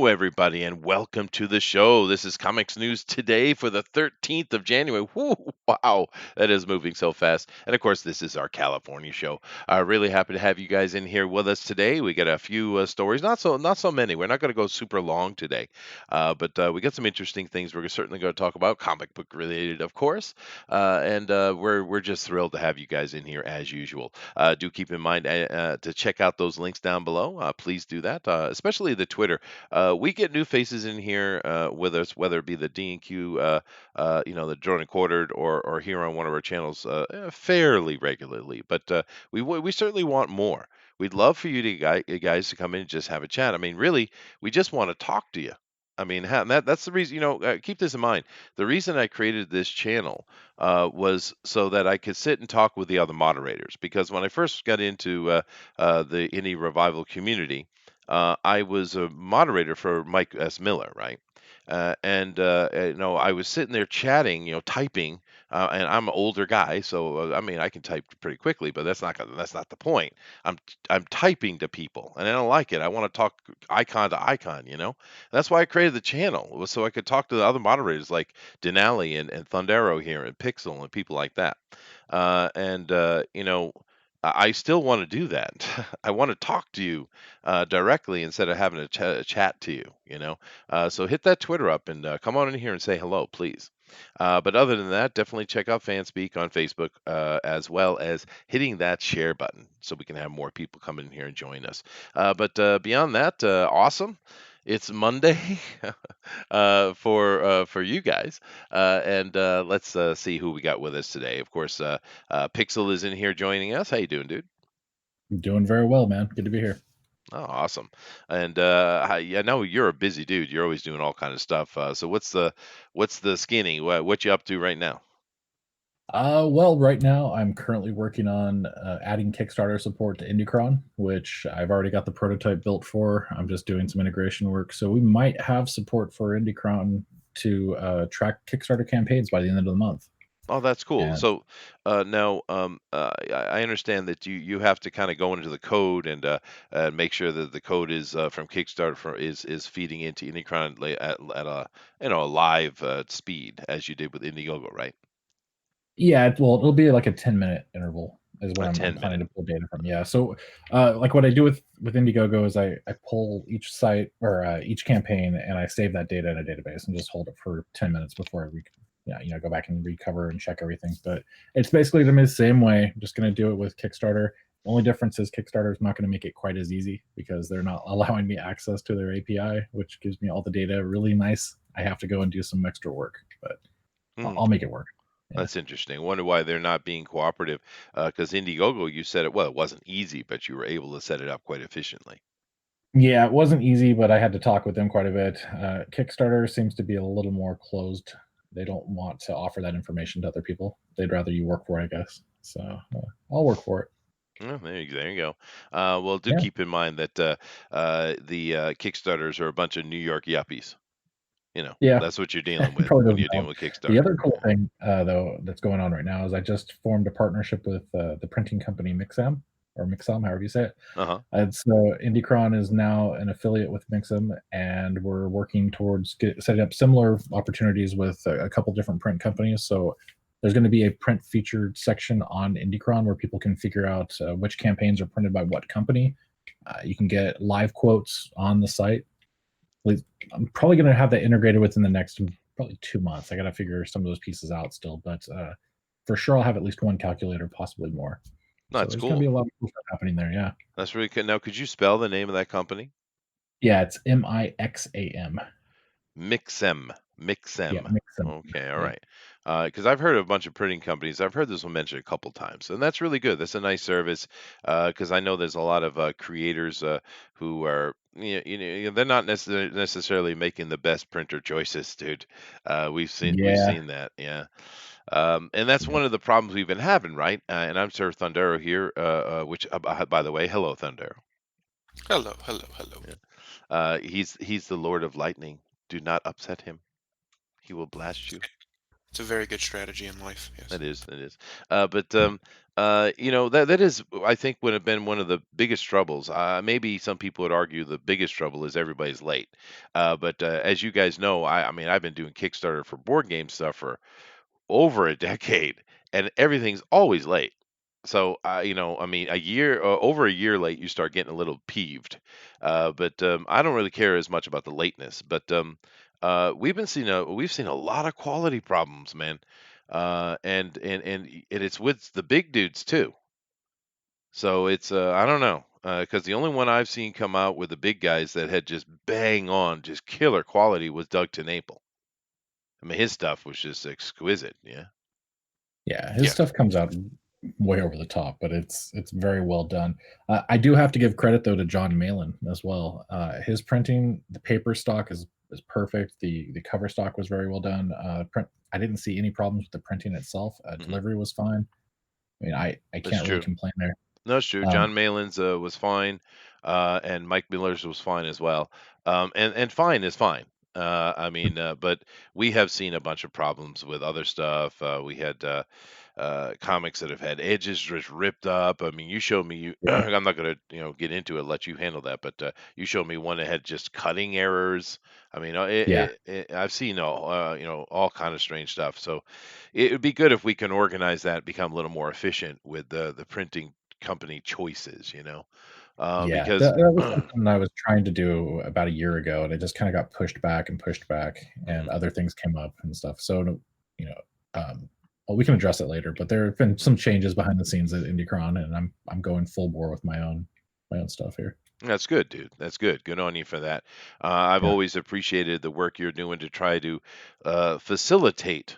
everybody, and welcome to the show. This is Comics News Today for the 13th of January. Whew, wow, that is moving so fast. And of course, this is our California show. Really happy to have you guys in here with us today. We got a few stories, not so many. We're not going to go super long today, but we got some interesting things we're certainly going to talk about, comic book related, of course. And we're just thrilled to have you guys in here as usual. Do keep in mind to check out those links down below. Please do that, especially the Twitter. We get new faces in here with us, whether it be the D&Q, the Jordan Quartered, or here on one of our channels fairly regularly. But we certainly want more. We'd love for you guys to come in and just have a chat. I mean, really, we just want to talk to you. I mean, that's the reason, keep this in mind. The reason I created this channel was so that I could sit and talk with the other moderators. Because when I first got into the indie revival community, I was a moderator for Mike S. Miller, right? I was sitting there chatting, typing, and I'm an older guy, so I mean, I can type pretty quickly, but that's not the point. I'm typing to people, and I don't like it. I want to talk icon to icon. That's why I created the channel, was so I could talk to the other moderators like Dinale and Thundero here and Pixel and people like that. I still want to do that. I want to talk to you directly instead of having to chat to you. So hit that Twitter up and come on in here and say hello, please. But other than that, definitely check out Fanspeak on Facebook, as well as hitting that share button so we can have more people come in here and join us. But beyond that, awesome. It's Monday for you guys, and let's see who we got with us today. Of course, Pixel is in here joining us. How you doing, dude? Doing very well, man. Good to be here. Oh, awesome. And I know you're a busy dude. You're always doing all kind of stuff. So what's the skinny? What you up to right now? Well, right now I'm currently working on adding Kickstarter support to Indicron, which I've already got the prototype built for. I'm just doing some integration work, so we might have support for Indicron to track Kickstarter campaigns by the end of the month. Oh, that's cool. And So now I understand that you have to kind of go into the code and make sure that the code is from Kickstarter is feeding into Unicron at a a live speed as you did with Indiegogo, right? yeah, it'll be like a 10-minute interval is what A I'm 10 planning minute. to pull data from. Yeah, so like what I do with Indiegogo is I pull each site or each campaign and I save that data in a database and just hold it for 10 minutes before I go back and recover and check everything. But it's basically the same way. I'm just going to do it with Kickstarter. The only difference is Kickstarter is not going to make it quite as easy because they're not allowing me access to their API, which gives me all the data really nice. I have to go and do some extra work, but Hmm. I'll make it work. Yeah. That's interesting. Wonder why they're not being cooperative. Because Indiegogo, you said it wasn't easy, but you were able to set it up quite efficiently. Yeah, it wasn't easy, but I had to talk with them quite a bit. Kickstarter seems to be a little more closed. They don't want to offer that information to other people. They'd rather you work for it, I guess. So I'll work for it. Oh, there you go. Well, do Yeah, keep in mind that the Kickstarters are a bunch of New York yuppies. yeah. That's what you're dealing with Probably when doesn't you're dealing help. with The Kickstarter. other cool thing, though, that's going on right now is I just formed a partnership with the printing company Mixam or Mixam, however you say it. Uh-huh. And so Indicron is now an affiliate with Mixam, and we're working towards setting up similar opportunities with a couple different print companies. So there's going to be a print featured section on Indicron where people can figure out which campaigns are printed by what company. You can get live quotes on the site. I'm probably going to have that integrated within the next probably 2 months. I got to figure some of those pieces out still, but for sure I'll have at least one calculator, possibly more. No, So that's there's going to cool. be a lot of cool stuff happening there. Yeah. That's really good. Now, could you spell the name of that company? Yeah, it's Mixam. Mixem. Yeah, Mixem. Mixam. Okay, all Yeah. right. Because I've heard of a bunch of printing companies. I've heard this one mentioned a couple times, and that's really good. That's a nice service. Because I know there's a lot of creators who are, they're not necessarily making the best printer choices, dude. We've Yeah. seen that, yeah. And that's Yeah. one of the problems we've been having, right? And I'm Sir Thundero here, which, by the way, hello, Thundero. Hello, hello, hello. Yeah. He's the Lord of Lightning. Do not upset him. He will blast you. It's a very good strategy in life, yes. It is. It is. But that is, I think, would have been one of the biggest troubles. Maybe some people would argue the biggest trouble is everybody's late. But as you guys know, I mean, I've been doing Kickstarter for board game stuff for over a decade, and everything's always late. So, I mean, over a year late, you start getting a little peeved. But I don't really care as much about the lateness. But we've seen a lot of quality problems, man. And it's with the big dudes too. So it's I don't know, because the only one I've seen come out with the big guys that had just bang on, just killer quality was Doug TenNapel. I mean, his stuff was just exquisite. Yeah. Yeah, his Yeah. stuff comes out way over the top, but it's very well done. I do have to give credit though to John Malin as well. His printing, the paper stock is perfect. The cover stock was very well done. Print, I didn't see any problems with the printing itself. Hmm. Delivery was fine. I mean, I That's can't really true. complain there. No, it's true. Um, John Malin's was fine, and Mike Miller's was fine as well. And fine is fine. I mean, but we have seen a bunch of problems with other stuff. We had comics that have had edges just ripped up. I mean, you showed me. yeah, I'm not going to get into it. Let you handle that. But you showed me one that had just cutting errors. I mean, yeah, I've seen all kind of strange stuff. So it would be good if we can organize that, become a little more efficient with the printing company choices. yeah. Because That was something I was trying to do about a year ago, and it just kind of got pushed back, and mhm, other things came up and stuff. So, you know, um, well, we can address it later. But there have been some mhm. changes behind the scenes at Indicron, and I'm going full bore with my own stuff here. That's good, dude. That's good. Good on you for that. I've Yeah, always appreciated the work you're doing to try to facilitate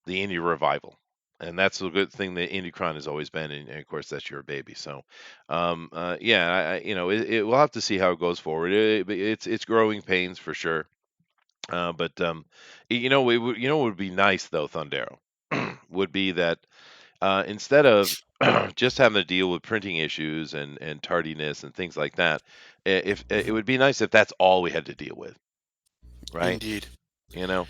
the indie revival. And that's a good thing that IndieCron has always been, and of course that's your baby. So, yeah, we'll have to see how it goes forward. It's growing pains for sure. But what would be nice though, Thundero, would be that instead of just having to deal with printing issues and tardiness and things like that, if it Mhm. would be nice if that's all we had to deal with, right? Indeed. You know.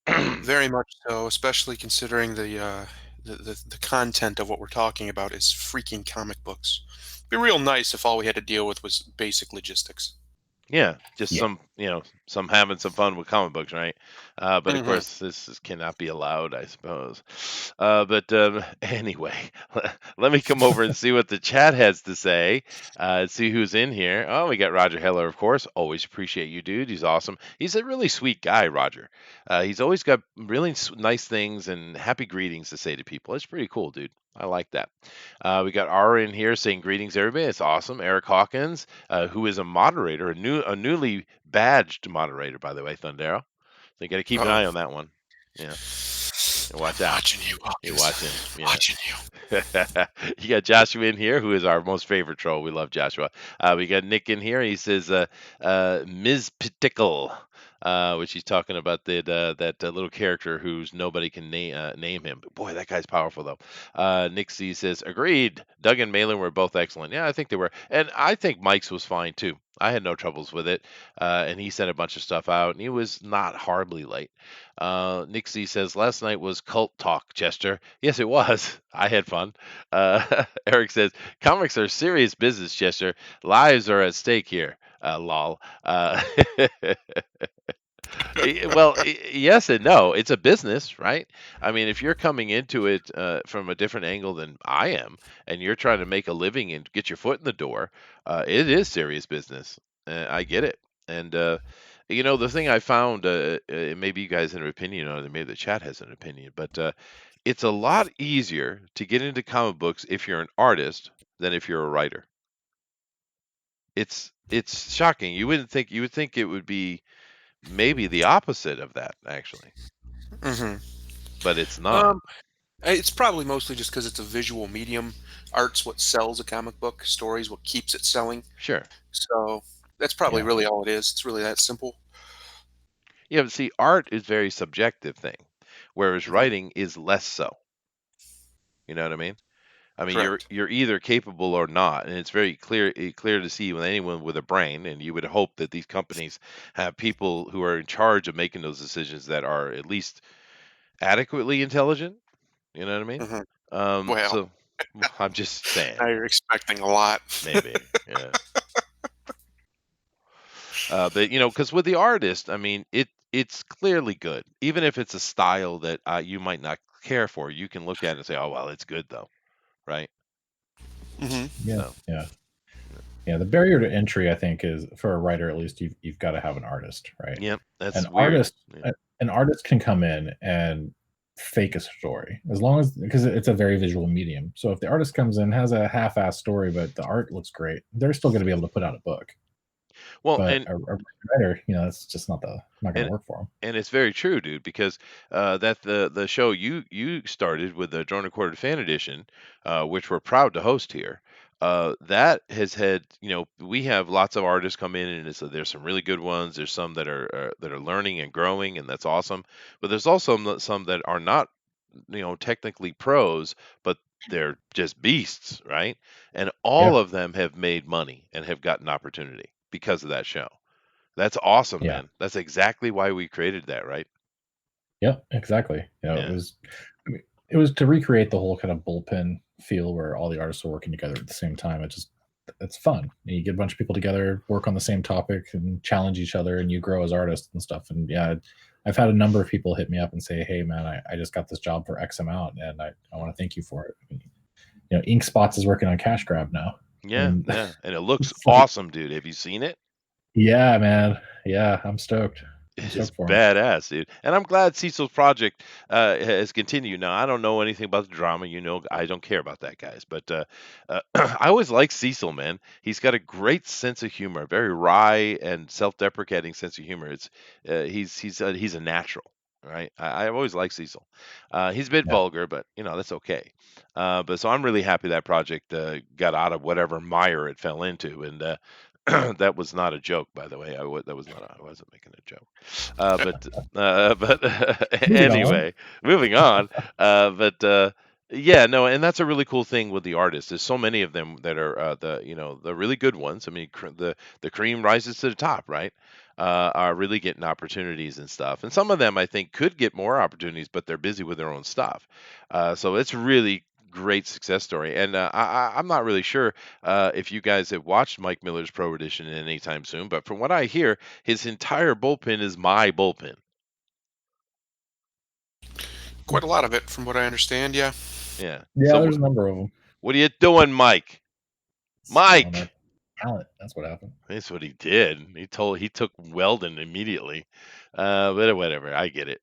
Very much so, especially considering the content of what we're talking about is freaking comic books. Be real nice if all we had to deal with was basic logistics. Yeah, just yeah, some having some fun with comic books, right? But of Hmm. course, cannot be allowed, I suppose. But anyway, let me come over and see what the chat has to say. See who's in here. Oh, we got Roger Heller, of course. Always appreciate you, dude. He's awesome. He's a really sweet guy, Roger. He's always got really nice things and happy greetings to say to people. It's pretty cool, dude. I like that. We got Ara in here saying greetings, everybody. It's awesome. Eric Hawkins, who is a moderator, a newly badged moderator, by the way, Thundero. So you got to keep an Uh-oh. eye on that one. Yeah, watch out. Watching you, You're Hawkins. watching. Yeah. Watching you. You got Joshua in here, who is our most favorite troll. We love Joshua. We got Nick in here. He says, Ms. Petickle, which he's talking about that little character who's nobody can name him. But boy, that guy's powerful, though. Nick C says, agreed. Doug and Malin were both excellent. Yeah, I think they were. And I think Mike's was fine, too. I had no troubles with it. And he sent a bunch of stuff out, and he was not horribly late. Nixie says last night was cult talk, Chester. Yes, it was. I had fun. Eric says comics are serious business, Chester. Lives are at stake here. Lol. Well, yes and no. It's a business, right? I mean, if you're coming into it from a different angle than I am, and you're trying to make a living and get your foot in the door, it is serious business. I get it. And the thing I found, maybe you guys have an opinion on it, maybe the chat has an opinion, but it's a lot easier to get into comic books if you're an artist than if you're a writer. It's shocking. You would think it would be maybe the opposite of that, actually, Hmm. but it's not. Um, it's probably mostly just because it's a visual medium. Art's what sells a comic book. Story's what keeps it selling. Sure. So that's probably yeah, really all it is. It's really that simple. Yeah, but see, art is very subjective thing, whereas Hmm. writing is less so. You know what I mean? I mean, you're Correct. you're either capable or not, and it's very clear to see with anyone with a brain. And you would hope that these companies have people who are in charge of making those decisions that are at least adequately intelligent. You know what I mean? Hmm. Um, Well, so I'm just saying, Now you're expecting a lot. maybe. Yeah. But because with the artist, I mean, it's clearly good, even if it's a style that you might not care for. You can look at it and say, "Oh, well, it's good though," right? Hmm. Yeah, So, yeah, yeah. The barrier to entry, I think, is for a writer at least. You've got to have an artist, right? yeah, An that's weird. artist, Yeah. an artist can come in and fake a story as long as because it's a very visual medium. So if the artist comes in has a half-ass story, but the art looks great, they're still going to be able to put out a book. Well, But and a writer, that's just not going to and work for them. and it's very true, dude, because that the show you started with the Drone Recorded Fan Edition, which we're proud to host here. That has had, we have lots of artists come in, and there's some really good ones. There's some that are learning and growing, and that's awesome. But there's also some that are not, technically pros, but they're just beasts, right? And Yeah, all of them have made money and have gotten opportunity because of that show. That's awesome, yeah, man. That's exactly why we created that, right? yeah, exactly. It Yeah. was, I mean, it was to recreate the whole kind of bullpen feel where all the artists are working together at the same time. It's fun. You get a bunch of people together, work on the same topic, and challenge each other, and you grow as artists and stuff. And yeah, I've had a number of people hit me up and say, "Hey, man, I just got this job for X amount, and I want to thank you for it." I mean, Ink Spots is working on Cash Grab now, Yeah, and yeah, and it looks it's like, awesome, dude. Have you seen it? yeah, man, yeah, I'm stoked. I'm It is stoked for him. badass, dude. And I'm glad Cecil's project has continued. Now, I don't know anything about the drama. I don't care about that, guys. But I always like Cecil, man. He's got a great sense of humor, very wry and self-deprecating sense of humor. He's a natural, right? I always like Cecil. He's a bit Yeah, vulgar, but that's okay. But so I'm really happy that project got out of whatever mire it fell into, and that was not a joke, by the way. That was not. I wasn't making a joke. But moving on. anyway, moving on. But Yeah, no, and that's a really cool thing with the artists. There's so many of them that are the really good ones. I mean, the cream rises to the top, right? Are really getting opportunities and stuff. And some of them I think could get more opportunities, but they're busy with their own stuff. So it's really great success story. And I'm not really sure if you guys have watched Mike Miller's Pro Edition anytime soon, but from what I hear, his entire bullpen is my bullpen. Quite a lot of it, from what I understand. Yeah. Yeah. Yeah, So there's a number of them. what are you doing, Mike? Stealing Mike. our talent. That's what happened. That's what he did. He took Weldon immediately. But whatever, I get it.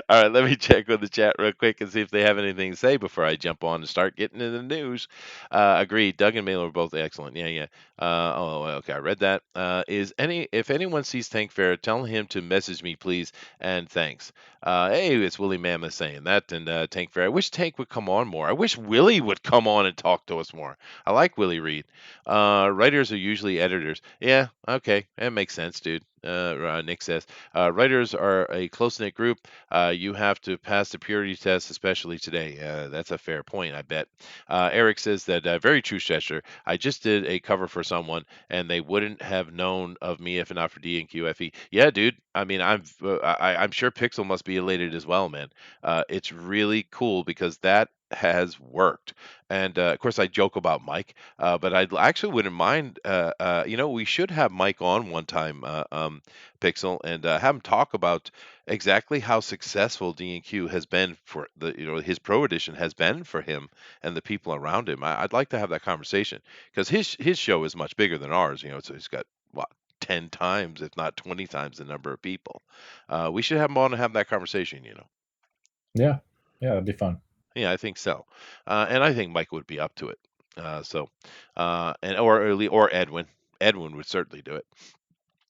All right, let me check with the chat real quick and see if they have anything to say before I jump on and start getting into the news. Agreed. Doug and Mailer were both excellent. Yeah, yeah. Okay, I read that. If anyone sees Tank Fair, tell him to message me, please, and thanks. Hey, it's Willie Mammoth saying that, and Tank Fair. I wish Tank would come on more. I wish Willie would come on and talk to us more. I like Willie Reed. Writers are usually editors. Yeah, okay, that makes sense, dude. Nick says writers are a close knit group. You have to pass the purity test, especially today. That's a fair point, I bet. Eric says that very true, Chester. I just did a cover for someone, and they wouldn't have known of me if not for D and QFE. Yeah, dude. I mean, I'm sure Pixel must be elated as well, man. It's really cool because that has worked. And of course, I joke about Mike, but I actually wouldn't mind. We should have Mike on one time, Pixel, and have him talk about exactly how successful D&Q has been for his Pro Edition has been for him and the people around him. I'd like to have that conversation because his show is much bigger than ours. So he's got what 10 times, if not 20 times, the number of people. We should have him on and have that conversation. Yeah, yeah, that'd be fun. Yeah, I think so, and I think Mike would be up to it. And or Edwin. Edwin would certainly do it.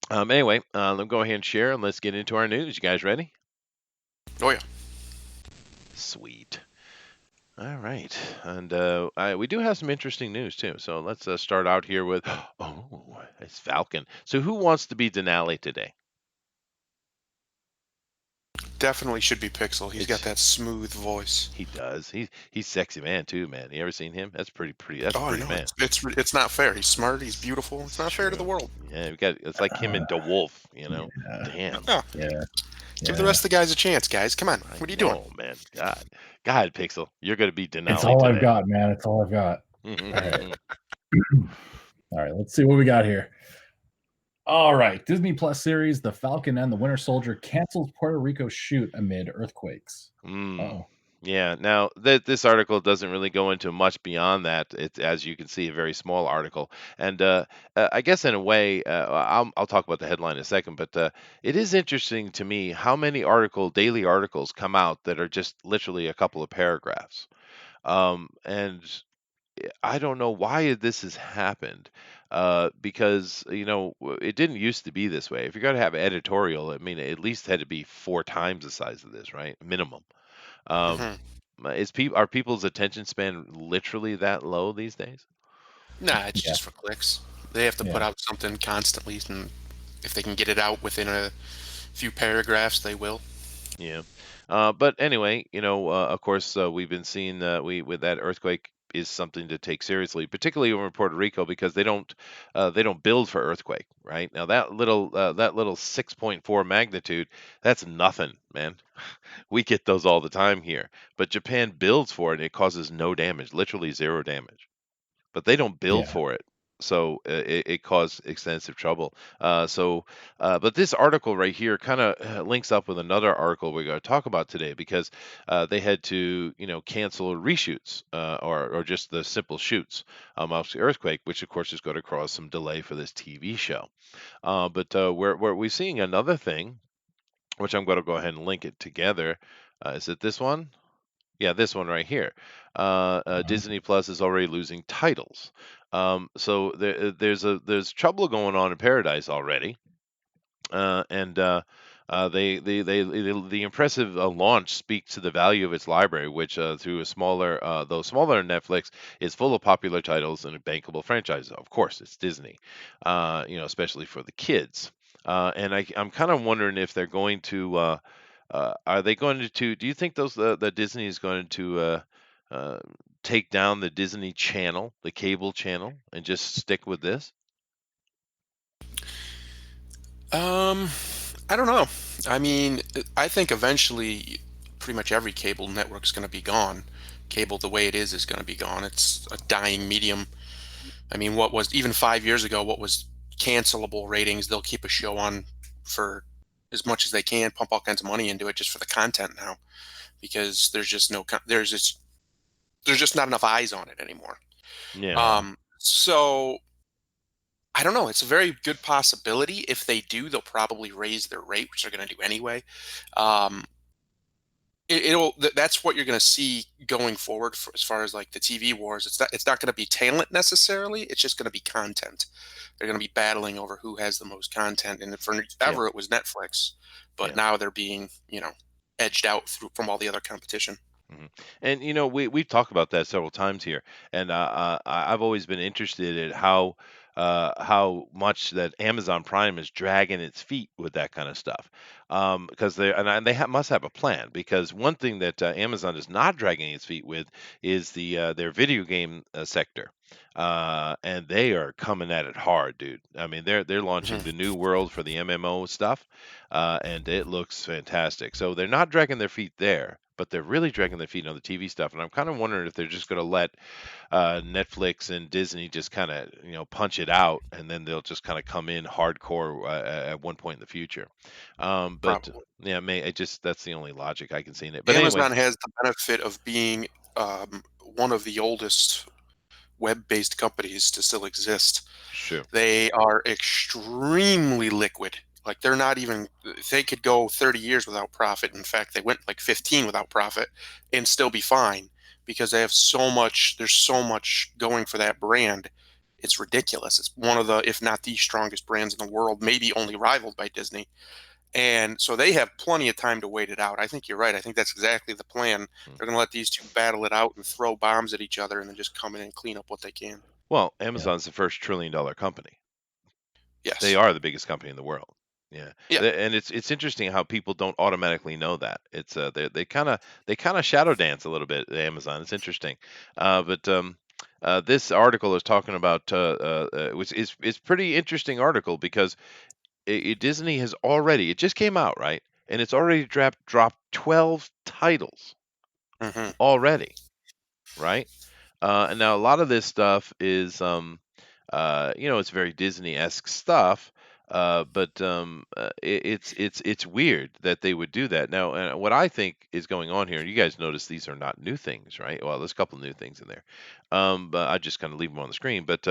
Anyway, let's go ahead and share and let's get into our news. You guys ready? Oh yeah. Sweet. All right, and we do have some interesting news too. So let's start out here with it's Falcon. So who wants to be Denali today? Definitely should be Pixel. He's got It's that smooth voice. he does. He's sexy man too, man. You ever seen him? That's pretty. That's a Oh, I pretty know. man. It's not fair. He's smart. He's beautiful. It's It's not fair to the true. world. Yeah, it's like him Uh, and DeWolf. yeah, Damn. Yeah. yeah. Give the Yeah, rest of the guys a chance, guys. Come on. I What are you doing? know, man. God, Pixel, you're gonna be it's Denali all I've today. got, man. It's all I've got. All right. All right, let's see what we got here. All right, Disney Plus series The Falcon and the Winter Soldier cancels Puerto Rico shoot amid earthquakes. Mm. Oh, Yeah. Now, this article doesn't really go into much beyond that. It's, as you can see, a very small article, and I guess in a way, I'll talk about the headline in a second. But it is interesting to me how many daily articles come out that are just literally a couple of paragraphs. And I don't know why this has happened. Because it didn't used to be this way. If you're going to have editorial, I mean, it at least had to be four times the size of this, right? Minimum. Um, Hmm. are people's attention span literally that low these days? Nah, it's yeah, just for clicks. They have to put yeah, out something constantly, and if they can get it out within a few paragraphs, they will. Yeah. But anyway, of course, we've been seeing we with that earthquake is something to take seriously, particularly over in Puerto Rico because they don't build for earthquake, right? Now that little 6.4 magnitude, that's nothing, man. We get those all the time here, but Japan builds for it and it causes no damage, literally zero damage. But they don't build yeah. for it. So it caused extensive trouble. But this article right here kind of links up with another article we're going to talk about today because they had to, cancel reshoots or just the simple shoots of the earthquake, which of course is going to cause some delay for this TV show. But we're seeing another thing, which I'm going to go ahead and link it together. Is it this one? Yeah, this one right here. Uh-huh. Disney Plus is already losing titles. So there's trouble going on in Paradise already, and the impressive launch speaks to the value of its library, which through a though smaller than Netflix, is full of popular titles and bankable franchises. Of course, it's Disney, especially for the kids. And I'm kind of wondering if they're going to. Are they going to? Do you think the Disney is going to uh, take down the Disney Channel, the cable channel, and just stick with this? Um, I don't know. I mean, I think eventually pretty much every cable network's going to be gone. Cable, the way it is going to be gone. It's a dying medium. I mean, what was even 5 years ago, what was cancelable ratings, they'll keep a show on for as much as they can, pump all kinds of money into it just for the content now, because there's just there's just not enough eyes on it anymore. Yeah. Yeah, So I don't know. It's a very good possibility. If they do, they'll probably raise their rate, which they're going to do anyway. Um, that's what you're going to see going forward for, as far as like the TV wars. It's not going to be talent necessarily. It's just going to be content. They're going to be battling over who has the most content. And Yeah. forever it was Netflix, but Yeah. now they're being edged out from all the other competition. Mhm. And we've talked about that several times here, and I've always been interested in how much that Amazon Prime is dragging its feet with that kind of stuff, because they must have a plan. Because one thing that Amazon is not dragging its feet with is their video game sector. And they are coming at it hard, dude. I mean, they're launching Mhm. the new world for the MMO stuff, and it looks fantastic. So they're not dragging their feet there, but they're really dragging their feet on the TV stuff. And I'm kind of wondering if they're just going to let Netflix and Disney just kind of punch it out, and then they'll just kind of come in hardcore at one point in the future. But Probably. yeah, that's the only logic I can see in it. But anyway, Amazon has the benefit of being one of the oldest web-based companies to still exist. sure, They are extremely liquid. Like they're not even they could go 30 years without profit. In fact, they went like 15 without profit and still be fine because they have so much there's so much going for that brand. It's ridiculous. It's one of the if not the strongest brands in the world, maybe only rivaled by Disney. And so they have plenty of time to wait it out. I think you're right. I think that's exactly the plan. mm. They're going to let these two battle it out and throw bombs at each other and then just come in and clean up what they can. Well, yeah, Amazon's the first $1 trillion company. They Yes. are the biggest company in the world. Yeah, Yeah. And it's interesting how people don't automatically know that. It's they kind of shadow dance a little bit at Amazon. It's interesting, but this article is talking about which is pretty interesting article because Disney has already it just came out, right? and it's already dropped 12 titles Hmm. already, right? And now a lot of this stuff is, it's very Disney-esque stuff, but it's weird that they would do that. Now, what I think is going on here, and you guys notice these are not new things, right? Well, there's a couple new things in there, but I just kind of leave them on the screen. But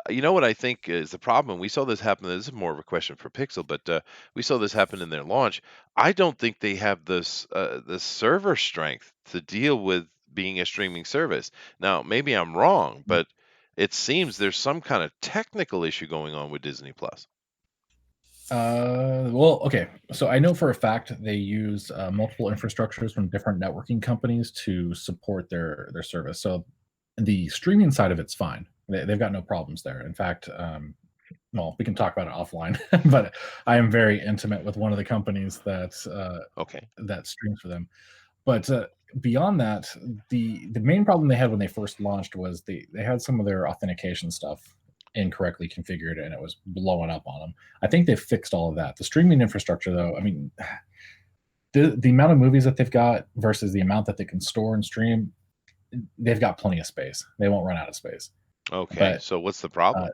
you know what I think is the problem? We saw this happen. This is more of a question for Pixel, but we saw this happen in their launch. I don't think they have the server strength to deal with being a streaming service. Now, maybe I'm wrong, but it seems there's some kind of technical issue going on with Disney Plus. Well, okay. So I know for a fact they use multiple infrastructures from different networking companies to support their service. So the streaming side of it's fine. They've got no problems there. In fact, well, we can talk about it offline. But I am very intimate with one of the companies Okay. that streams for them. But beyond that, the main problem they had when they first launched was they had some of their authentication stuff incorrectly configured, and it was blowing up on them. I think they've fixed all of that. The streaming infrastructure, though, I mean, the amount of movies that they've got versus the amount that they can store and stream, they've got plenty of space. They won't run out of space. Okay. But So what's the uh, problem?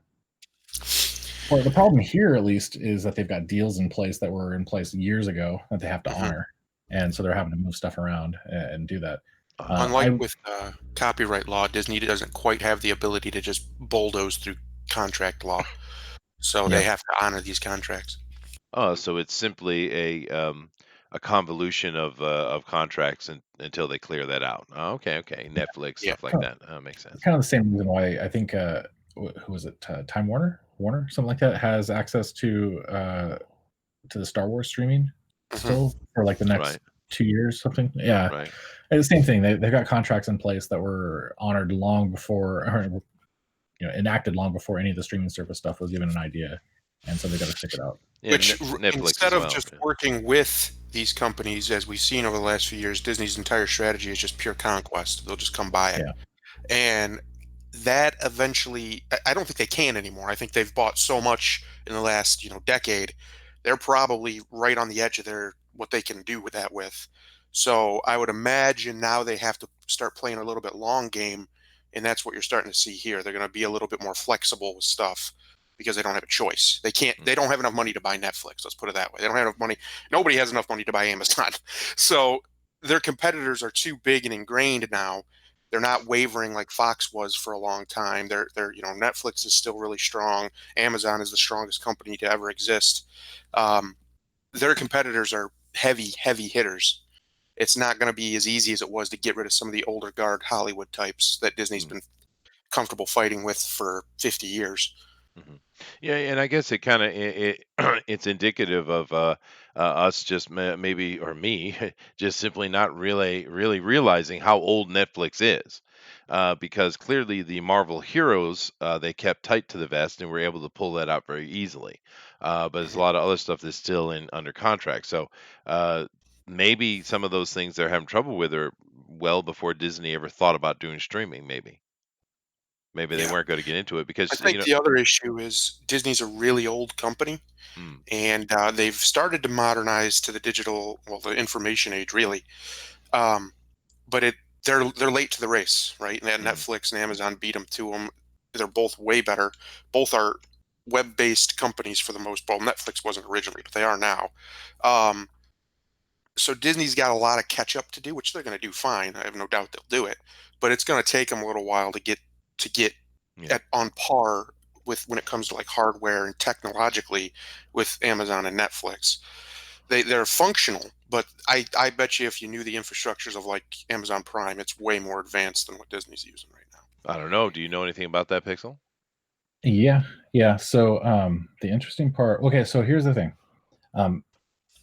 well, the problem here, at least, is that they've got deals in place that were in place years ago that they have to Hmm. honor, and so they're having to move stuff around and do that. Unlike I with copyright law, Disney doesn't quite have the ability to just bulldoze through contract law, so they Yep. have to honor these contracts. Oh, so it's simply a convolution of contracts until they clear that out. Oh, okay, okay. Netflix Yeah. stuff like Kind that. Makes of, sense. kind of the same reason why I think who was it? Time Warner, something like that, has access to the Star Wars streaming Hmm. still for like the next Right. 2 years, something. Yeah, Right. and the same thing. They've got contracts in place that were honored long before, or enacted long before any of the streaming service stuff was even an idea, and so they got to stick it out. Yeah. Which Netflix instead as of well. just Yeah. working with these companies, as we've seen over the last few years, Disney's entire strategy is just pure conquest. They'll just come buy it. Yeah. And that eventually, I don't think they can anymore. I think they've bought so much in the last decade. They're probably right on the edge of their what they can do with that with. So I would imagine now they have to start playing a little bit long game, and that's what you're starting to see here. They're going to be a little bit more flexible with stuff because they don't have a choice. They can't. Mm, They don't have enough money to buy Netflix. Let's put it that way. They don't have enough money. Nobody has enough money to buy Amazon. So their competitors are too big and ingrained now. They're not wavering like Fox was for a long time. Netflix is still really strong. Amazon is the strongest company to ever exist. Um, their competitors are heavy, heavy hitters. It's not going to be as easy as it was to get rid of some of the older guard Hollywood types that Disney's mm. been comfortable fighting with for 50 years. Mhm. Yeah, and I guess it kind of it's indicative of us just maybe or me just simply not really realizing how old Netflix is, because clearly the Marvel heroes they kept tight to the vest and were able to pull that out very easily, but there's a Mhm. lot of other stuff that's still in under contract. So uh, maybe some of those things they're having trouble with are well before Disney ever thought about doing streaming. Maybe they Yeah. weren't going to get into it I because think the other issue is Disney's a really old company, mm, and they've started to modernize to the digital, well, the information age, really. Um, but they're late to the race, right? And mm, Netflix and Amazon beat them to them. They're both way better. Both are web-based companies for the most part. Netflix wasn't originally, but they are now. Um, so Disney's got a lot of catch up to do, which they're going to do fine. I have no doubt they'll do it, but it's going to take them a little while to get yeah. at on par with when it comes to like hardware and technologically with Amazon and Netflix. They're functional, but I bet you if you knew the infrastructures of like Amazon Prime, it's way more advanced than what Disney's using right now. I don't know. Do you know anything about that, Pixel? Yeah, yeah. So the interesting part. Okay, so here's the thing. Um,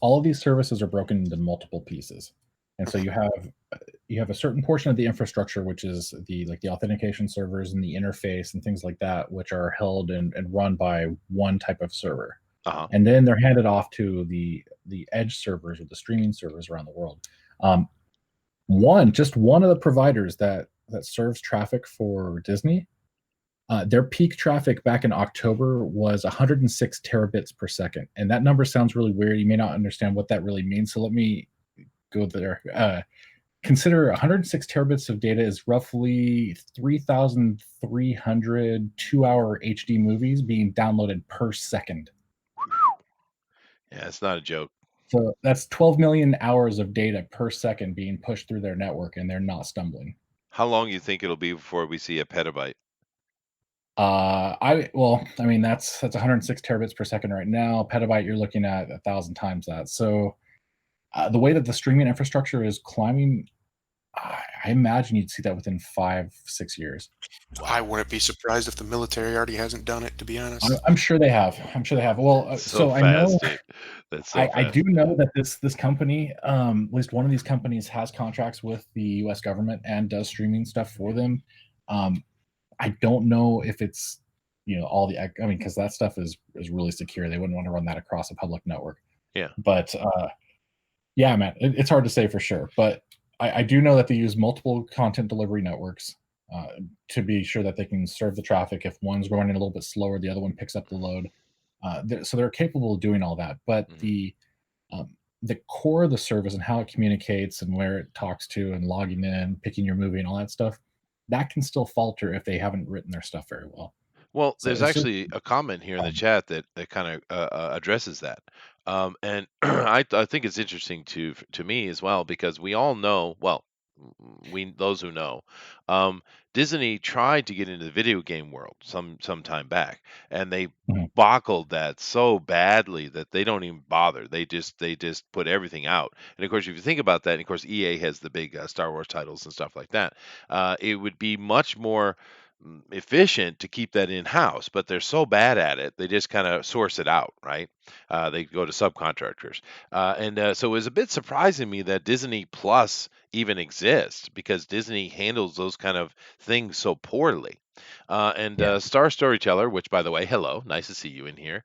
all of these services are broken into multiple pieces, and so Mhm. you have a certain portion of the infrastructure, which is the authentication servers and the interface and things like that, which are held and run by one type of server, Uh-huh. and then they're handed off to the edge servers or the streaming servers around the world. Um, just one of the providers that serves traffic for Disney Their peak traffic back in October was 106 terabits per second, and that number sounds really weird. You may not understand what that really means, so let me go there. Consider 106 terabits of data is roughly 3,300 two-hour HD movies being downloaded per second. Yeah, it's not a joke. So that's 12 million hours of data per second being pushed through their network, and they're not stumbling. How long you think it'll be before we see a petabyte? I mean that's 106 terabits per second right now. Petabyte, you're looking at 1,000 times that. So the way that the streaming infrastructure is climbing, I imagine you'd see that within 5-6 years. I Wow. wouldn't be surprised if the military already hasn't done it, to be honest. I'm sure they have. I'm sure they have. Well, So so I know fast, dude. That's so I fast. do know that this company, at least one of these companies, has contracts with the U.S. government and does streaming stuff for them. Um, I don't know if it's all the. I mean, because that stuff is really secure. They wouldn't want to run that across a public network. Yeah. But yeah, man, it's hard to say for sure. But I do know that they use multiple content delivery networks uh, to be sure that they can serve the traffic. If one's running a little bit slower, the other one picks up the load. So they're capable of doing all that. But Mhm. the core of the service and how it communicates and where it talks to and logging in, picking your movie and all that stuff, that can still falter if they haven't written their stuff very well. Well, So there's it's just actually a comment here in the um, chat that kind of addresses that, and I think it's interesting to me as well because we all know well, we those who know, um, Disney tried to get into the video game world some time back, and they mhm, bottled that so badly that they don't even bother. They just put everything out. And of course, if you think about that, and of course, EA has the big Star Wars titles and stuff like that. It would be much more efficient to keep that in house, but they're so bad at it, they just kind of source it out, right? They go to subcontractors, and so it was a bit surprising to me that Disney Plus even exists because Disney handles those kind of things so poorly. And yeah, Star Storyteller, which by the way, hello, nice to see you in here.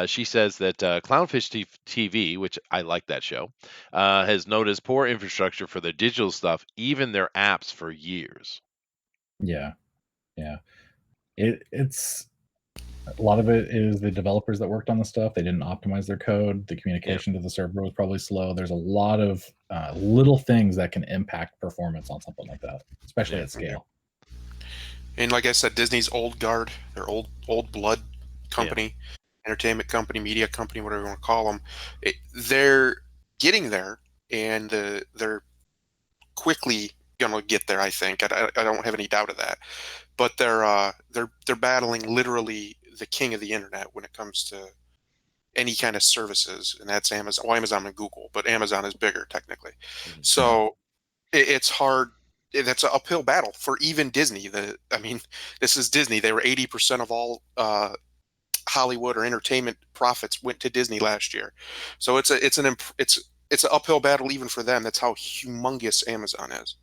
She says that TV, which I like that show, has noticed poor infrastructure for their digital stuff, even their apps for years. yeah, yeah. It's a lot of it is the developers that worked on the stuff. They didn't optimize their code. The Yeah. communication to the server was probably slow. There's a lot of little things that can impact performance on something like that, especially Yeah. at scale. And like I said, Disney's old guard, their old blood Yeah. company, entertainment company, media company, whatever you want to call them, they're getting there, and they're quickly gonna get there. I think I don't have any doubt of that. But they're battling literally the king of the internet when it comes to any kind of services, and that's Amazon. Well, Amazon and Google, but Amazon is bigger technically. Mhm. Mhm. So it's hard. That's an uphill battle for even Disney. I mean, this is Disney. They were 80% of all Hollywood or entertainment profits went to Disney last year. So it's an uphill battle even for them. That's how humongous Amazon is.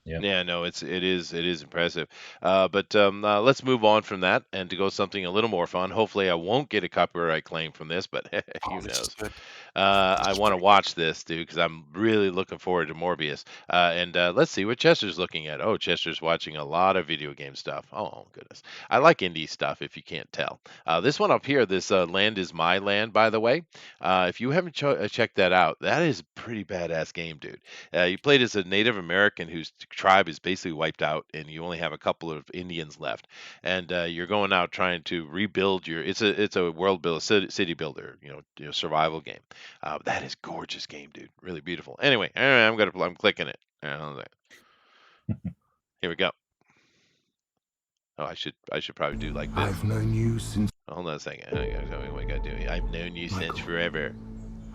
Yeah. Yeah, no, it is impressive. But let's move on from that and to go something a little more fun. Hopefully, I won't get a copyright claim from this, but Oh, who this is knows? good. This I is want to pretty watch this, dude, because I'm really looking forward to Morbius. And let's see what Chester's looking at. Oh, Chester's watching a lot of video game stuff. Oh, goodness. I like indie stuff, if you can't tell. This one up here, this Land is My Land, by the way. If you haven't checked that out, that is a pretty badass game, dude. You played as a Native American whose tribe is basically wiped out, and you only have a couple of Indians left. And you're going out trying to rebuild your. It's a world build, city builder, survival game. That is gorgeous game, dude. Really beautiful. Anyway, I'm clicking it. Here we go. Oh, I should probably do like this. I've known you since Hold on a second. What I gotta do? I've known you since Michael. forever.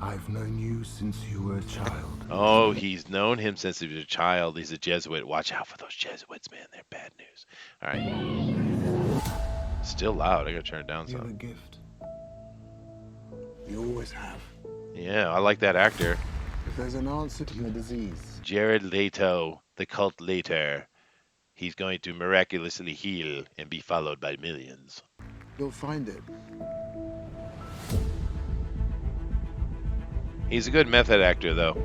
I've known you since you were a child. Oh, he's known him since he was a child. He's a Jesuit. Watch out for those Jesuits, man. They're bad news. All right. Still loud. I gotta turn it down You're a some. gift. You always have. Yeah, I like that actor. If there's an answer to your disease, Jared Leto, the cult later. He's going to miraculously heal and be followed by millions. you'll find it. He's a good method actor, though.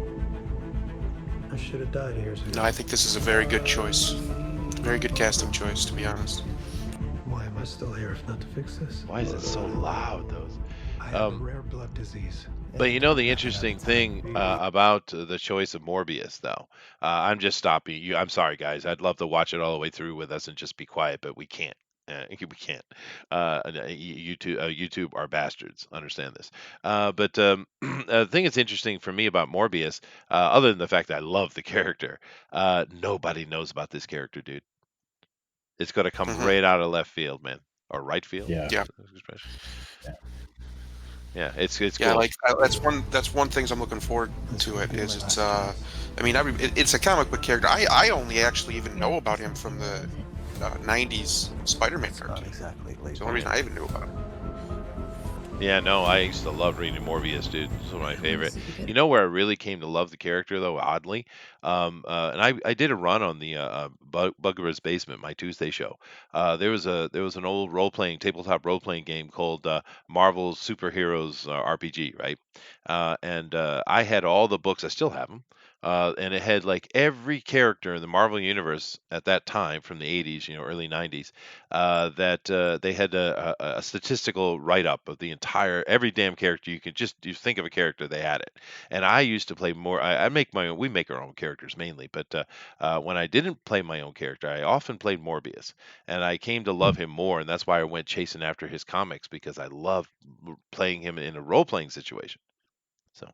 I should have died years ago. No, I think this is a very good choice. Very good casting choice, to be honest. Why am I was still here if not to fix this. Why is it so loud, those? I have a Um, rare blood disease. But you know the interesting thing about the choice of Morbius, though. I'm just stopping you. I'm sorry, guys. I'd love to watch it all the way through with us and just be quiet, but we can't. We can't. YouTube are bastards. Understand this. But The thing that's interesting for me about Morbius, other than the fact that I love the character, nobody knows about this character, dude. It's going to come Mhm. right out of left field, man, or right field. Yeah. Yeah. Yeah, it's Yeah, cool. that's one things I'm looking forward to it is it's I mean it's a comic book character. I only actually even know about him from the 90s Spider-Man cartoon. It's the only reason I even knew about him. Yeah, no, I used to love reading Morbius, dude. It's one of my favorite. You know where I really came to love the character, though, oddly, and I did a run on the Bugger's Basement, my Tuesday show. There was an old tabletop role playing game called Marvel's Superheroes RPG, right? And I had all the books. I still have them. And it had like every character in the Marvel universe at that time, from the '80s, early '90s, that they had a statistical write up of the entire every damn character. You think of a character, they had it. And I used to play more. I make my own. We make our own characters mainly, but when I didn't play my own character, I often played Morbius, and I came to love him more, and that's why I went chasing after his comics because I loved playing him in a role playing situation. So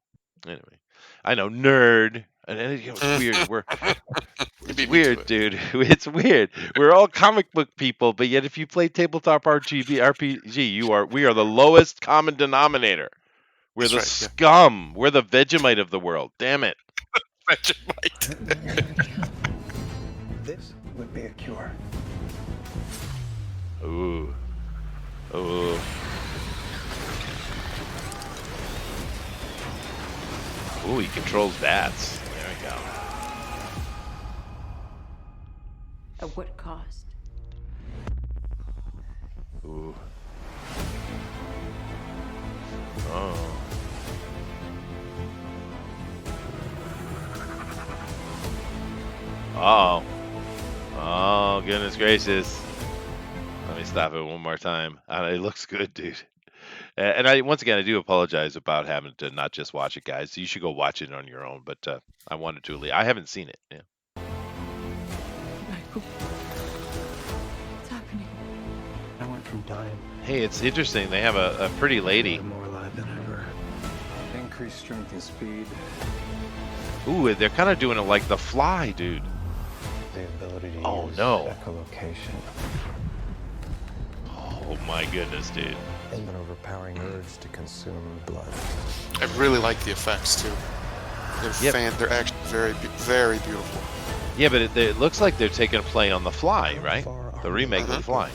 anyway, I know nerd, and it's weird. You It's beat me to weird, it. dude. It's weird. We're all comic book people, but yet if you play tabletop RPG, we are the lowest common denominator. We're That's the right. Yeah. scum. We're the Vegemite of the world. Damn it. Vegemite. This would be a cure. Ooh. Ooh. Ooh, he controls bats. There we go. At what cost? Ooh. Oh. Uh-oh. Oh, goodness gracious. Let me stop it one more time. It looks good, dude. And once again, I do apologize about having to not just watch it, guys. You should go watch it on your own, but I wanted to. I haven't seen it. Yeah. Michael. What's happening? I went from dying Hey, it's interesting. They have a pretty lady. to more alive than ever. Increased strength and speed, Ooh, they're kind of doing it like The Fly, dude. the ability to Oh, use no. echolocation, Oh my goodness, dude. and an overpowering urge to consume blood. I really like the effects too. They're actually very beautiful. Yeah, but it looks like they're taking a play on The Fly, right? far The are remake of we? The Fly.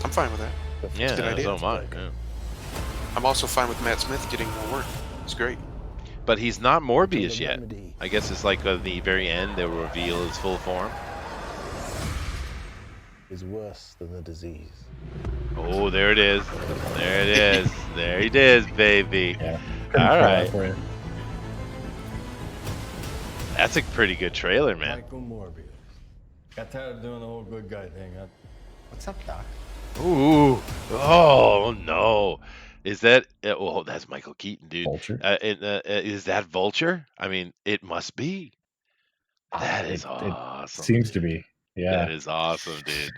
I'm fine with that. Yeah, good idea. so am I. Yeah. I'm also fine with Matt Smith getting more work. It's great. But he's not Morbius The yet. remedy I guess it's like the very end they'll reveal his full form. is worse than the disease. Oh, there it is. There it is. There it is, baby. Yeah. All right. For you. That's a pretty good trailer, man. Michael Morbius. Got tired of doing the whole good guy thing, huh? What's up, Doc? Ooh. Oh, no. Is that oh, that's Michael Keaton, dude. Vulture. Is that Vulture? I mean, it must be. That is It awesome. seems to be. Yeah. That is awesome, dude.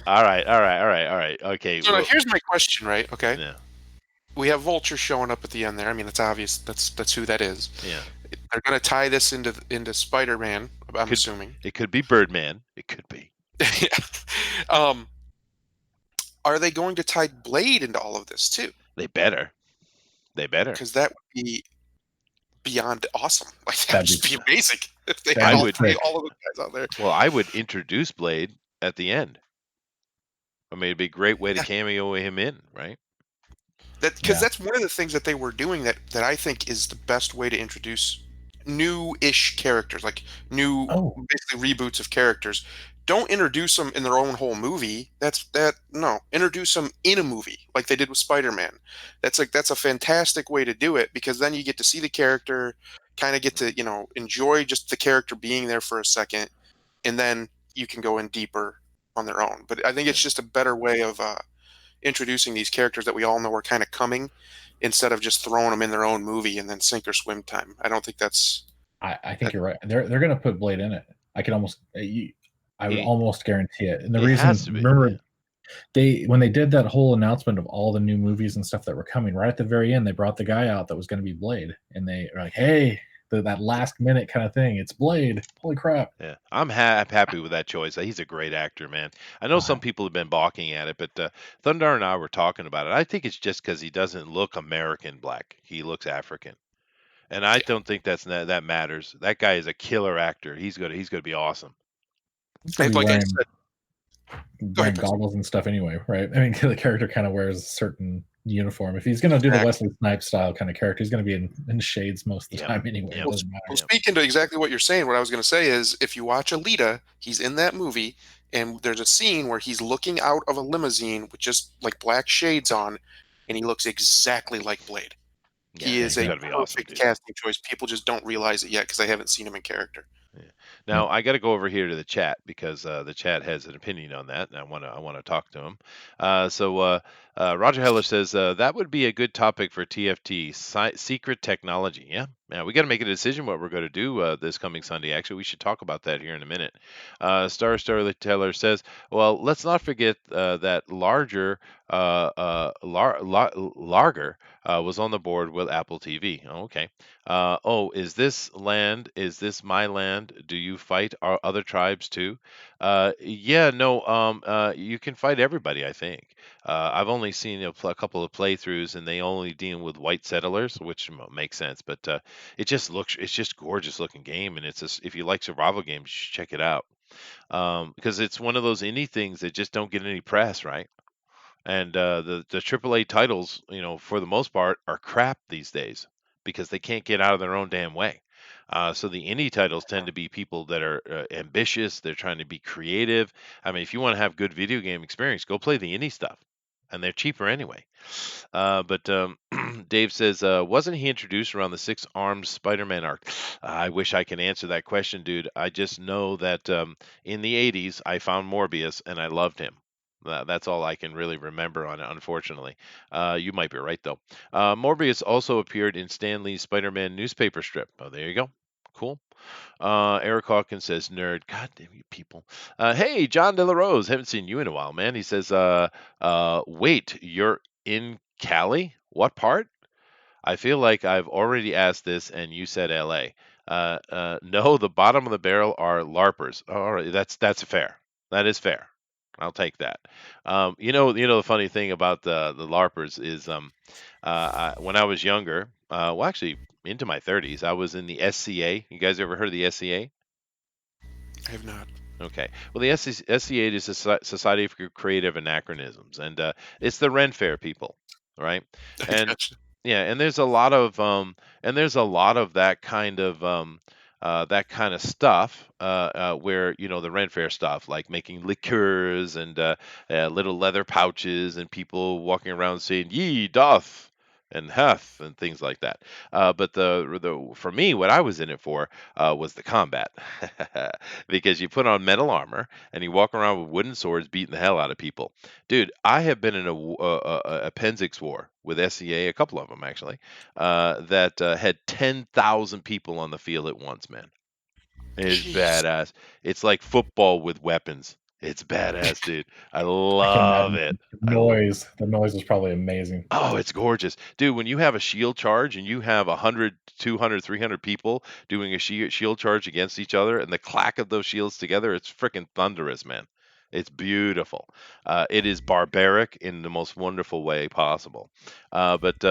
All right. Okay. So now well, here's my question, right? Okay. yeah. We have Vulture showing up at the end there. I mean, it's obvious that's who that is. Yeah. They're going to tie this into Spider-Man, I'm assuming. It could be Birdman. It could be. um, are they going to tie Blade into all of this too? They better. Because that would be beyond awesome. Like that would That'd just be- be amazing if they that'd had be all, sick. all of the guys out there. Well, I would introduce Blade at the end. I mean, it'd be a great way to Yeah. cameo him in, right? Because Yeah. that's one of the things that they were doing that I think is the best way to introduce new-ish characters, like new Oh. basically reboots of characters. Don't introduce them in their own whole movie. No. Introduce them in a movie, like they did with Spider-Man. That's a fantastic way to do it because then you get to see the character, kind of get to enjoy just the character being there for a second, and then you can go in deeper on their own. But I think it's just a better way of introducing these characters that we all know are kind of coming, instead of just throwing them in their own movie and then sink or swim time. I don't think that's I think that. you're right. They're going to put Blade in it. I can almost I would He almost guarantee it. And the it reason, has to be. remember, Yeah. when they did that whole announcement of all the new movies and stuff that were coming, right at the very end, they brought the guy out that was going to be Blade, and they were like, "Hey, that last minute kind of thing, it's Blade! Holy crap!" Yeah, I'm happy with that choice. He's a great actor, man. I know some people have been balking at it, but Thunder and I were talking about it. I think it's just because he doesn't look American black; he looks African, and I Yeah, don't think that matters. That guy is a killer actor. He's gonna be awesome. He's going to be like I wearing said. Go ahead, Chris. goggles and stuff anyway, right? I mean, the character kind of wears a certain uniform. If he's going to do the Exactly. Wesley Snipes style kind of character, he's going to be in shades most of the Yep. time anyway. It Yep. Well, doesn't matter. well, Yep. speaking to exactly what you're saying, what I was going to say is, if you watch Alita, he's in that movie, and there's a scene where he's looking out of a limousine with just like black shades on, and he looks exactly like Blade. Yeah, He he's is a gonna be awesome, perfect dude. casting choice. People just don't realize it yet because they haven't seen him in character. Yeah. Yeah. Now I got to go over here to the chat because the chat has an opinion on that, and I want to talk to him. Roger Heller says that would be a good topic for TFT, secret technology. Yeah, yeah, we got to make a decision what we're going to do this coming Sunday. Actually, we should talk about that here in a minute. Star Teller says, well, let's not forget that Larger was on the board with Apple TV. Oh, okay. Oh, is this land? Is this my land? Do you fight our other tribes too? Yeah, no. You can fight everybody, I think. I've only seen a couple of playthroughs, and they only deal with white settlers, which makes sense. But it's just gorgeous looking game, and if you like survival games, you should check it out. Because it's one of those indie things that just don't get any press, right? And the AAA titles, for the most part, are crap these days because they can't get out of their own damn way. So the indie titles tend to be people that are ambitious. They're trying to be creative. I mean, if you want to have good video game experience, go play the indie stuff, and they're cheaper anyway. But Dave says, wasn't he introduced around the six-armed Spider-Man arc? I wish I can answer that question, dude. I just know that in the '80s, I found Morbius and I loved him. That's all I can really remember on it, unfortunately. You might be right, though. Morbius also appeared in Stan Lee's Spider-Man newspaper strip. Oh, there you go. Cool. Eric Hawkins says, nerd. God damn you people. Hey, John De La Rose. Haven't seen you in a while, man. He says, wait, you're in Cali? What part? I feel like I've already asked this and you said LA. No, the bottom of the barrel are LARPers. All right, that's fair. That is fair. I'll take that. The funny thing about the LARPers is when I was younger, well, actually into my 30s, I was in the SCA. You guys ever heard of the SCA? I have not. Okay. Well, the SCA is the Society for Creative Anachronisms, and it's the Ren Fair people, right? I And gotcha. yeah, and there's a lot of that kind of stuff where the Ren Fair stuff, like making liqueurs and little leather pouches, and people walking around saying "Ye doth" and "hath" and things like that. But the for me, what I was in it for was the combat, because you put on metal armor and you walk around with wooden swords beating the hell out of people. Dude, I have been in a Penzix war with SCA, a couple of them actually, that had 10,000 people on the field at once, man. It is Jeez. badass. It's like football with weapons. It's badass, dude. I I can love imagine it. the noise. The noise was probably amazing. Oh, it's gorgeous. Dude, when you have a shield charge and you have 100, 200, 300 people doing a shield charge against each other, and the clack of those shields together, it's freaking thunderous, man. It's beautiful. It is barbaric in the most wonderful way possible. But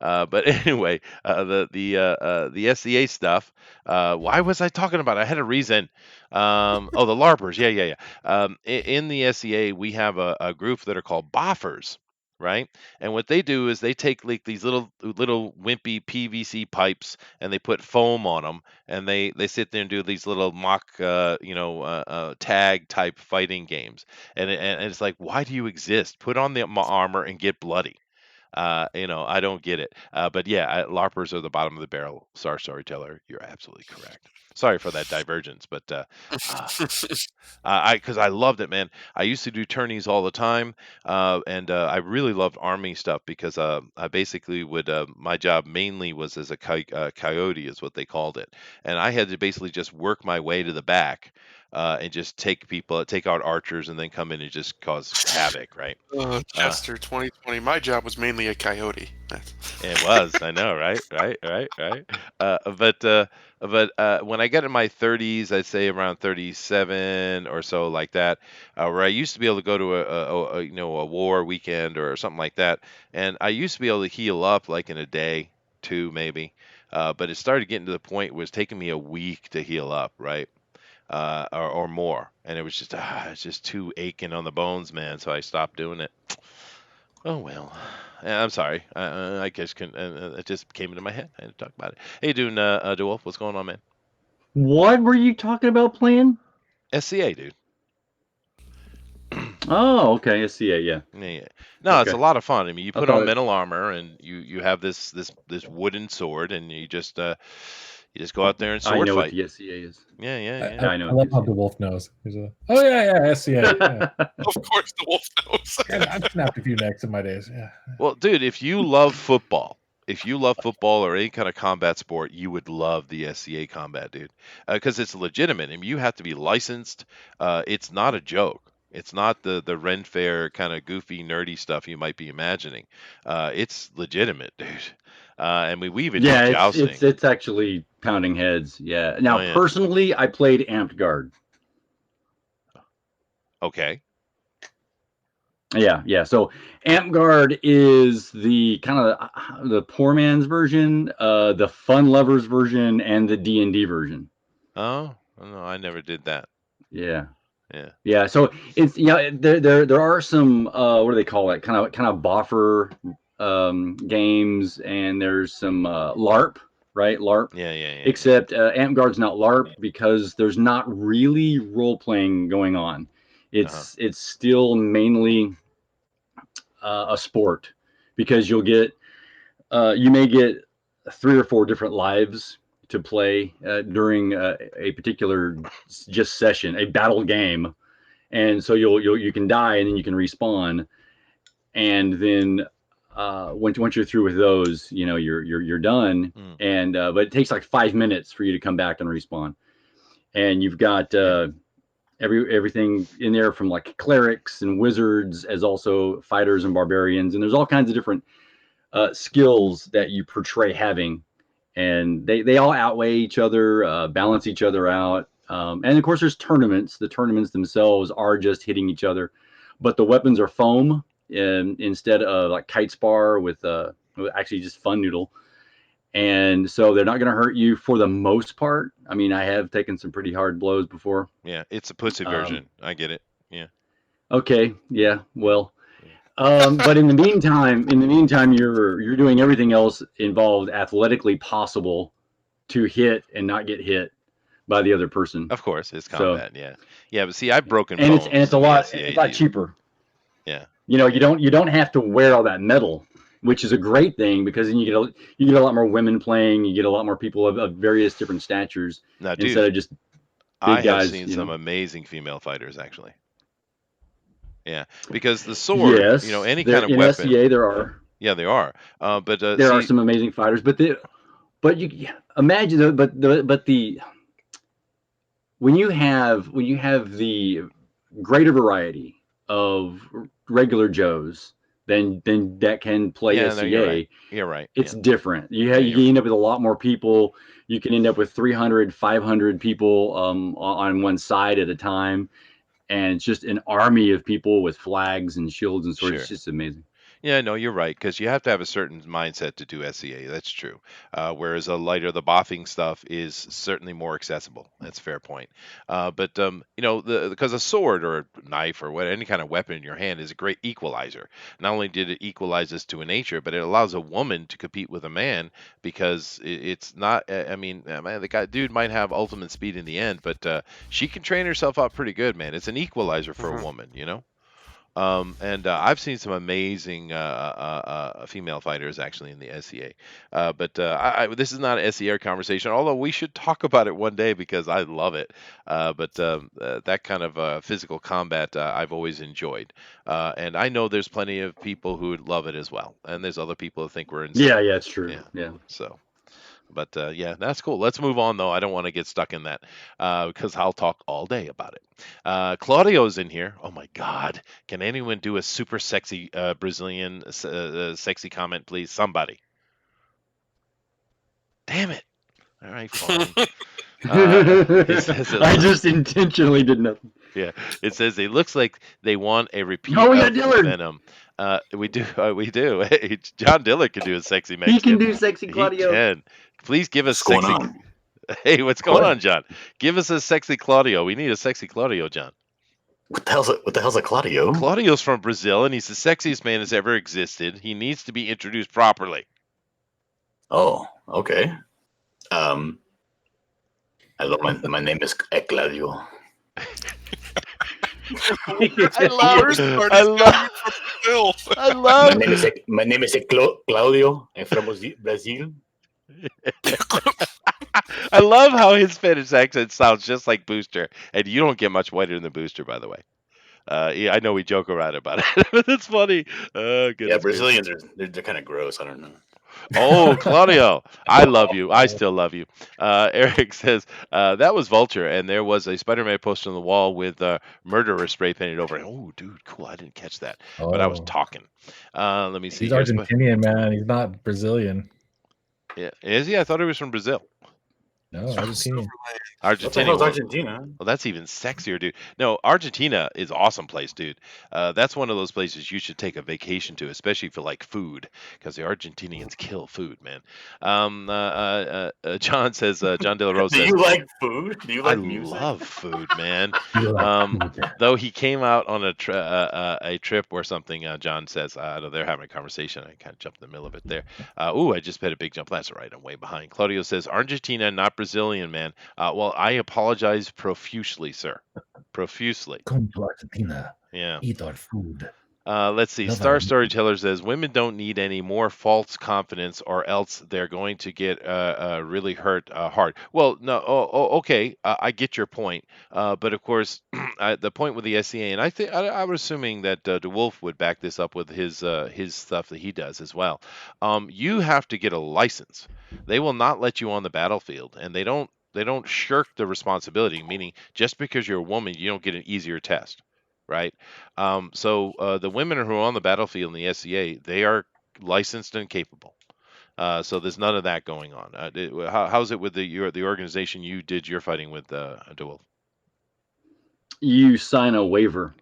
anyway, the SCA stuff. Why was I talking about it? I had a reason. Oh, the LARPers. Yeah, yeah, yeah. In the SCA, we have a group that are called Boffers, right? And what they do is they take like these little wimpy PVC pipes and they put foam on them, and they sit there and do these little mock tag type fighting games. And it's like, why do you exist? Put on the armor and get bloody. I don't get it. But yeah, LARPers are the bottom of the barrel. Storyteller, you're absolutely correct. Sorry for that divergence, but uh, because I loved it, man. I used to do tourneys all the time, and I really loved army stuff because I basically would. My job mainly was as a coyote, is what they called it, and I had to basically just work my way to the back and just take out archers, and then come in and just cause havoc, right? Uh, Chester 2020. My job was mainly a coyote. It was. I know, right? Right, right, right. When I got in my 30s, I'd say around 37 or so, like that, where I used to be able to go to a war weekend or something like that, and I used to be able to heal up like in a day, two maybe. But it started getting to the point where it's taking me a week to heal up, right? Or more, and it was just it's just too aching on the bones, man. So I stopped doing it. Oh well, yeah, I'm sorry. I guess it just came into my head. I had to talk about it. Hey, dude, DeWolf, what's going on, man? What were you talking about playing? SCA, dude. Oh, okay, SCA, yeah. Yeah, yeah. No, it's a Okay. lot of fun. I mean, you I put on thought it, metal armor and you have this wooden sword, and you just go out there and I sword know what fight. the SCA is. Yeah, yeah, I, yeah. I, I know I what love the how SCA the wolf knows. He's oh yeah, SCA. Yeah. Of course, the wolf knows. I've snapped a few necks in my days. Yeah. Well, dude, if you love football or any kind of combat sport, you would love the SCA combat, dude, because it's legitimate. I mean, you have to be licensed. It's not a joke. It's not the Ren Fair kind of goofy, nerdy stuff you might be imagining. It's legitimate, dude. And we even do Yeah, it's jousting. it's actually pounding heads. Yeah. Oh Now, yeah. personally, I played Amped Guard. Okay. Yeah, yeah. So Amp Guard is the kind of the poor man's version, the fun lovers version, and the D&D version. Oh no, I never did that. Yeah. Yeah. Yeah, so it's there are some what do they call it? Kind of boffer games, and there's some LARP, right? LARP. Yeah. Yeah. Yeah. Yeah. Except Amp Guard's not LARP because there's not really role playing going on. Uh-huh. It's still mainly a sport because you may get 3 or 4 different lives to play during a particular just session, a battle game, and so you can die and then you can respawn, and then once you're through with those, you're done. Mm, And but it takes like 5 minutes for you to come back and respawn, and you've got yeah. everything in there from like clerics and wizards as also fighters and barbarians, and there's all kinds of different skills that you portray having, and they all outweigh each other, balance each other out. And of course, there's tournaments. The tournaments themselves are just hitting each other, but the weapons are foam instead of like kite spar with actually just fun noodle. And so they're not going to hurt you for the most part. I mean, I have taken some pretty hard blows before. Yeah. It's a pussy Um, version. I get it. Yeah. okay, yeah, well, Yeah. but in the meantime, you're doing everything else involved athletically possible to hit and not get hit by the other person. Of course, it's So, combat. Yeah. Yeah. But see, I've broken and bones it's a in the lot it's SCA, a lot dude. cheaper. Yeah. You don't have to wear all that metal, which is a great thing because then you get a lot more women playing. You get a lot more people of various different statures Now, instead dude, of just I big have guys. seen some amazing female fighters actually. Yeah, because the sword, Yes, any there kind of in weapon. SCA there are Yeah, they are. But there are see, some amazing fighters, but you imagine but the when you have the greater variety of regular Joes than that can play yeah, no, you're right. SCA, You're right. it's Yeah, different. yeah, you're You right. end up with a lot more people. You can end up with 300, 500 people on one side at a time, and it's just an army of people with flags and shields and swords. It's Sure. just amazing. Yeah, no, you're right because you have to have a certain mindset to do SCA. That's true. Whereas a lighter, the boffing stuff is certainly more accessible. That's a fair point. But the because a sword or a knife or any kind of weapon in your hand is a great equalizer. Not only did it equalize us to a nature, but it allows a woman to compete with a man because it's not. I mean, man, the guy dude might have ultimate speed in the end, but she can train herself up pretty good, man. It's an equalizer for a Mhm. woman. And I've seen some amazing female fighters actually in the SEA. But this is not an SEA conversation, although we should talk about it one day because I love it. But that kind of physical combat I've always enjoyed. And I know there's plenty of people who would love it as well. And there's other people who think we're Yeah, insane. yeah, it's true. Yeah. Yeah. So. But yeah, that's cool. Let's move on, though. I don't want to get stuck in that because I'll talk all day about it. Claudio's in here. Oh my God. Can anyone do a super sexy Brazilian sexy comment, please? Somebody. Damn it. All right, fine. It says I just intentionally did nothing. yeah, it says it looks like they want a repeat Oh, we got of Dillard. Venom. We do, we do. Hey, John Dillard can do a sexy He can Mexican. do sexy He Claudio. can. Please give us What's going sexy. on? Hey, what's going What? on, John? Give us a sexy Claudio. We need a sexy Claudio, John. What the hell's a Claudio? Claudio's from Brazil, and he's the sexiest man that's ever existed. He needs to be introduced properly. Oh, okay. Hello, my name is Claudio. I love. First part I is love. coming from Brazil. I My love. name is Claudio. I'm from Brazil. I love how his Spanish accent sounds just like Booster, and you don't get much whiter than Booster, by the way. Yeah, I know we joke around about it, but it's funny. Oh, goodness Yeah, gracious. Brazilians they're kind of gross. I don't know. Oh, Claudio, I love you. I still love you. Eric says that was Vulture, and there was a Spider-Man poster on the wall with murderer spray painted over it. Oh, dude, cool. I didn't catch that, but I was Oh, talking. Let me see he's here. Argentinian, man. He's not Brazilian. Yeah, is he? I thought he was from Brazil. No, Argentinian. What the Argentina. hell's Well, Argentina? well, that's even sexier, dude. No, Argentina is awesome place, dude. That's one of those places you should take a vacation to, especially for like food, because the Argentinians kill food, man. John says, John De La Rose Do says, you like food? Do you I like music? love food, man. You like Um, food. though he came out on a trip or something, John says, I know they're having a conversation. I kind of jumped in the middle of it there. Ooh, I just had a big jump. That's all right. I'm way behind. Claudio says, Argentina, not Brazilian, man. Well, I apologize profusely, sir. Profusely. Come to Argentina. Yeah. Eat our food. Let's see. Love Star our Storyteller says women don't need any more false confidence, or else they're going to get really hurt hard. Well, no. Okay. I get your point. But of course, the point with the SCA, and I think I was assuming that DeWolf would back this up with his stuff that he does as well. You have to get a license. They will not let you on the battlefield, and they don't shirk the responsibility. Meaning, just because you're a woman, you don't get an easier test, right? So the women who are on the battlefield in the SCA, they are licensed and capable. So there's none of that going on. How's it with the organization you did your fighting with, DeWolf? You sign a waiver.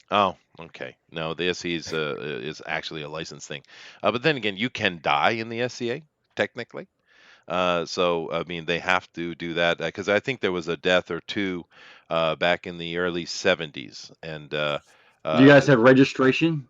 Oh, okay. No, the SCA is actually a licensed thing. But then again, you can die in the SCA technically. So I mean, they have to do that because I think there was a death or two back in the early 70s, and Do you guys have registration?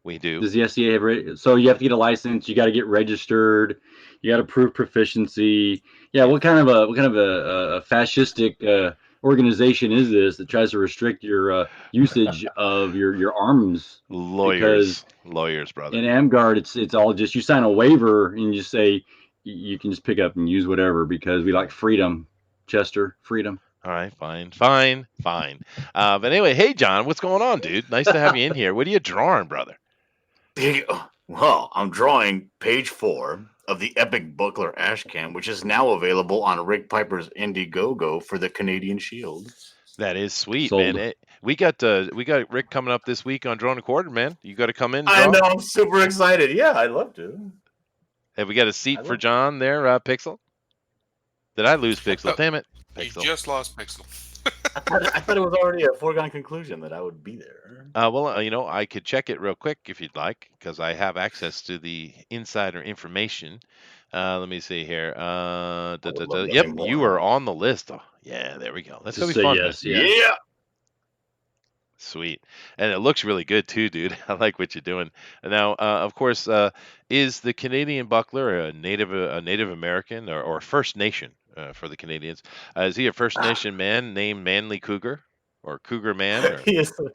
we do. Does the SCA have so you have to get a license? You got to get registered. You got to prove proficiency. Yeah, what kind of a fascistic organization is this that tries to restrict your usage of your arms? Lawyers, Because brother. in Amgard, it's all just you sign a waiver and you just say you can just pick up and use whatever because we like freedom, Chester, freedom. All right, fine. But anyway, hey John, what's going on, dude? Nice to have you in here. What are you drawing, brother? Well, I'm drawing page 4 of the epic Buckler Ashcan, which is now available on Rick Piper's Indiegogo for the Canadian Shield. That is sweet, Sold. man. We got Rick coming up this week on Drawn a Quarter, man. You got to come in and I draw. know, I'm super excited. Yeah, I'd love to. Have we got a seat for John there, Pixel? Did I lose Pixel? Damn it, You Pixel. just lost Pixel. I thought it was already a foregone conclusion that I would be there. Well, I could check it real quick if you'd like, because I have access to the insider information. Let me see here. would love Yep, nothing you more. are on the list. Oh, yeah, there we go. That's gonna Just be say fun, man. yes. Yeah. Yeah. Sweet, and it looks really good too, dude. I like what you're doing. Now, of course, is the Canadian Buckler a Native American or First Nation for the Canadians? Is he a First Nation man named Manly Cougar? or Cougar Man or He is. Are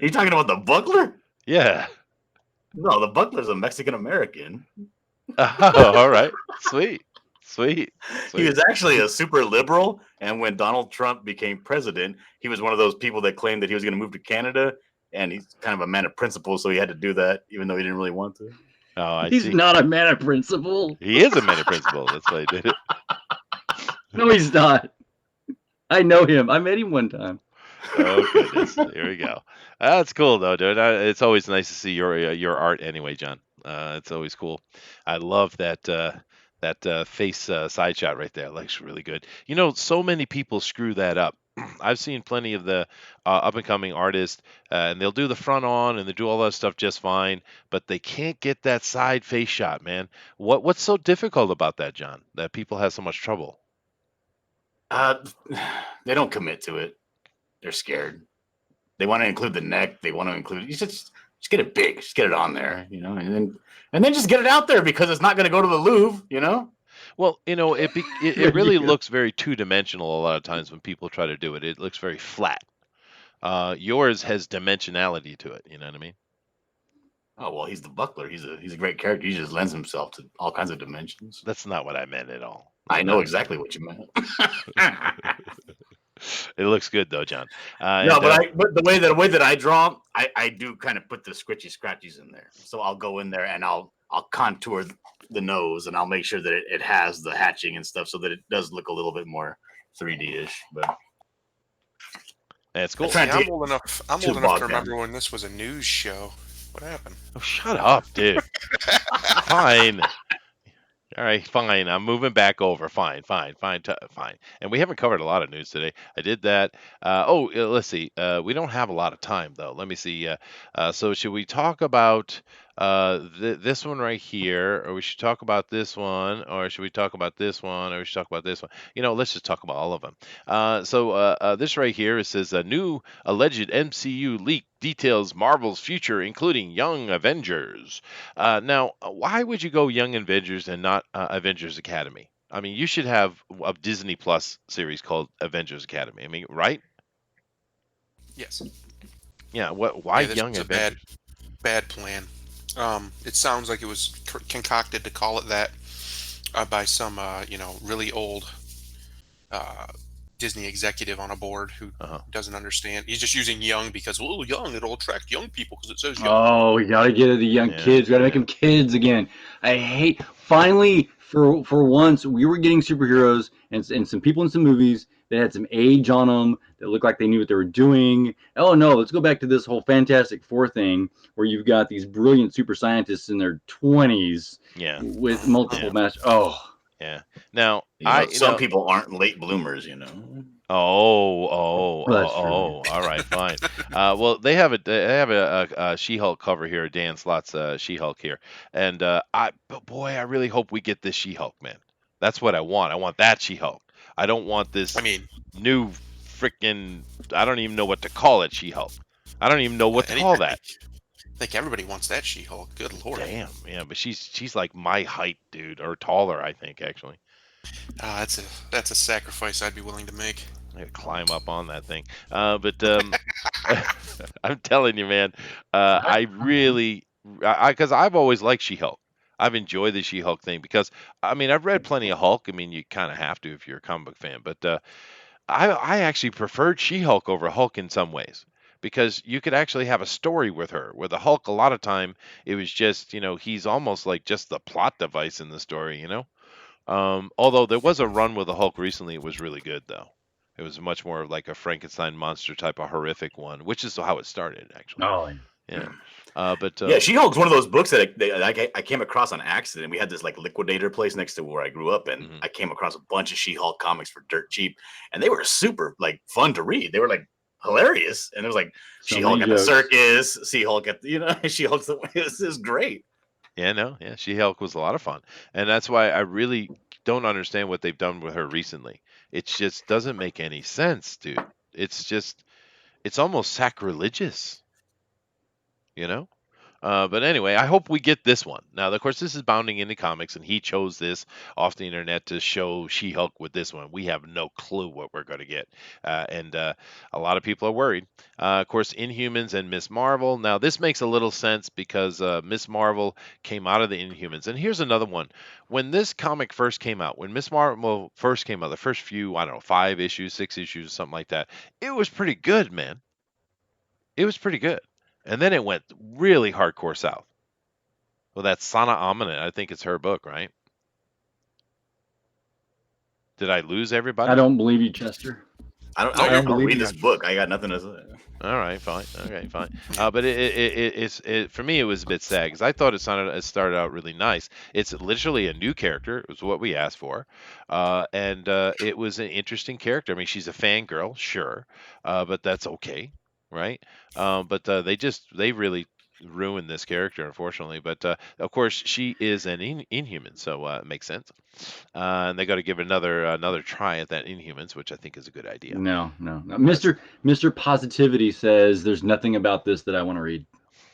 you talking about the Buckler? yeah. No, the Buckler's a Mexican American. Oh, all right. Sweet. Sweet. He Sweet. was actually a super liberal, and when Donald Trump became president, he was one of those people that claimed that he was going to move to Canada, and he's kind of a man of principle, so he had to do that, even though he didn't really want to. Oh, I He's see. not a man of principle. He is a man of principle. That's why I did it. No, he's not. I know him. I met him one time. Oh goodness, here we go. That's cool though, dude. It's always nice to see your art anyway, John. It's always cool. I love that face side shot right there. Looks really good. You know, so many people screw that up. I've seen plenty of the up and coming artists, and they'll do the front on and they do all that stuff just fine, but they can't get that side face shot, man. What's so difficult about that, John? That people have so much trouble? Uh, they don't commit to it. They're scared. They want to include the neck. They want to include. You just get it big. Just get it on there, and then just get it out there because it's not going to go to the Louvre. Well, you know, it really looks very two-dimensional a lot of times when people try to do it. It looks very flat. Yours has dimensionality to it. You know what I mean? Oh well, he's the Buckler. He's a great character. He just lends himself to all kinds of dimensions. That's not what I meant at all. I know exactly what you meant. It looks good though, John. No, but the way that I draw, I do kind of put the squishy scratchies in there. So I'll go in there and I'll contour the nose and I'll make sure that it has the hatching and stuff so that it does look a little bit more 3D-ish. But that's cool. Yeah, I'm old enough to remember when this was a news show. What happened? Oh, shut up, dude. Fine. All right, fine. I'm moving back over. Fine. And we haven't covered a lot of news today. I did that. Let's see. We don't have a lot of time though. Let me see. So should we talk about this one right here, or we should talk about this one, or should we talk about this one, or we should talk about this one? You know, let's just talk about all of them. This right here, it says a new alleged MCU leak details Marvel's future, including Young Avengers. Now, why would you go Young Avengers and not Avengers Academy? I mean, you should have a Disney Plus series called Avengers Academy. I mean, right? Yes. Yeah. Why Yeah, this Young was a Avengers? bad plan. It sounds like it was concocted to call it that by some really old Disney executive on a board who doesn't understand. He's just using young because young, it'll attract young people because it says young. Oh, we gotta get the young kids. We gotta make them kids again. I hate. Finally, for once, we were getting superheroes and some people in some movies that had some age on them that looked like they knew what they were doing. Oh no, let's go back to this whole Fantastic Four thing where you've got these brilliant super scientists in their 20s, with multiple masters. Oh. Yeah. Now, some people aren't late bloomers, Oh, All right, fine. Well, they have a She-Hulk cover here, Dan Slott's She-Hulk here, and I really hope we get this She-Hulk, man. That's what I want. I want that She-Hulk. I don't want this. New freaking. I don't even know what to call it, She-Hulk. I don't even know what to call that. I think everybody wants that She-Hulk. Good lord. Damn, yeah, but she's like my height, dude, or taller, I think actually. That's a sacrifice I'd be willing to make. I gotta climb up on that thing. I'm telling you, man, because I've always liked She-Hulk. I've enjoyed the She-Hulk thing because, I mean, I've read plenty of Hulk. I mean, you kind of have to if you're a comic book fan, but I actually preferred She-Hulk over Hulk in some ways because you could actually have a story with her. With the Hulk, a lot of time it was just, he's almost like just the plot device in the story, Although there was a run with the Hulk recently, it was really good though. It was much more like a Frankenstein monster type of horrific one, which is how it started actually. Oh, yeah. She-Hulk's one of those books that I came across on accident. We had this like liquidator place next to where I grew up, and I came across a bunch of She-Hulk comics for dirt cheap, and they were super like fun to read. They were like hilarious, and it was like She-Hulk at the circus, She-Hulk at She-Hulk's this is great. Yeah, She-Hulk was a lot of fun, and that's why I really don't understand what they've done with her recently. It just doesn't make any sense, dude. It's almost sacrilegious, But anyway, I hope we get this one. Now, of course, this is Bounding Into Comics, and he chose this off the internet to show She-Hulk with this one. We have no clue what we're going to get, and a lot of people are worried. Of course, Inhumans and Miss Marvel. Now, this makes a little sense because Miss Marvel came out of the Inhumans. And here's another one. When this comic first came out, when Miss Marvel first came out, the first few, I don't know, 5 issues, 6 issues, something like that, it was pretty good, man. It was pretty good. And then it went really hardcore south. Well, that's Sana Amina. I think it's her book, right? Did I lose everybody? I don't believe you, Chester. I don't. No, I you're don't believe read you. this book. I got nothing to say. All right, fine. Okay, fine. But it's for me it was a bit sad because I thought it started out really nice. It's literally a new character. It was what we asked for, and it was an interesting character. I mean, she's a fangirl, sure, but that's okay, right? But they really ruined this character, unfortunately. But of course, she is an Inhuman, so it makes sense. And they got to give another try at that Inhumans, which I think is a good idea. No. Mr. Positivity says there's nothing about this that I want to read.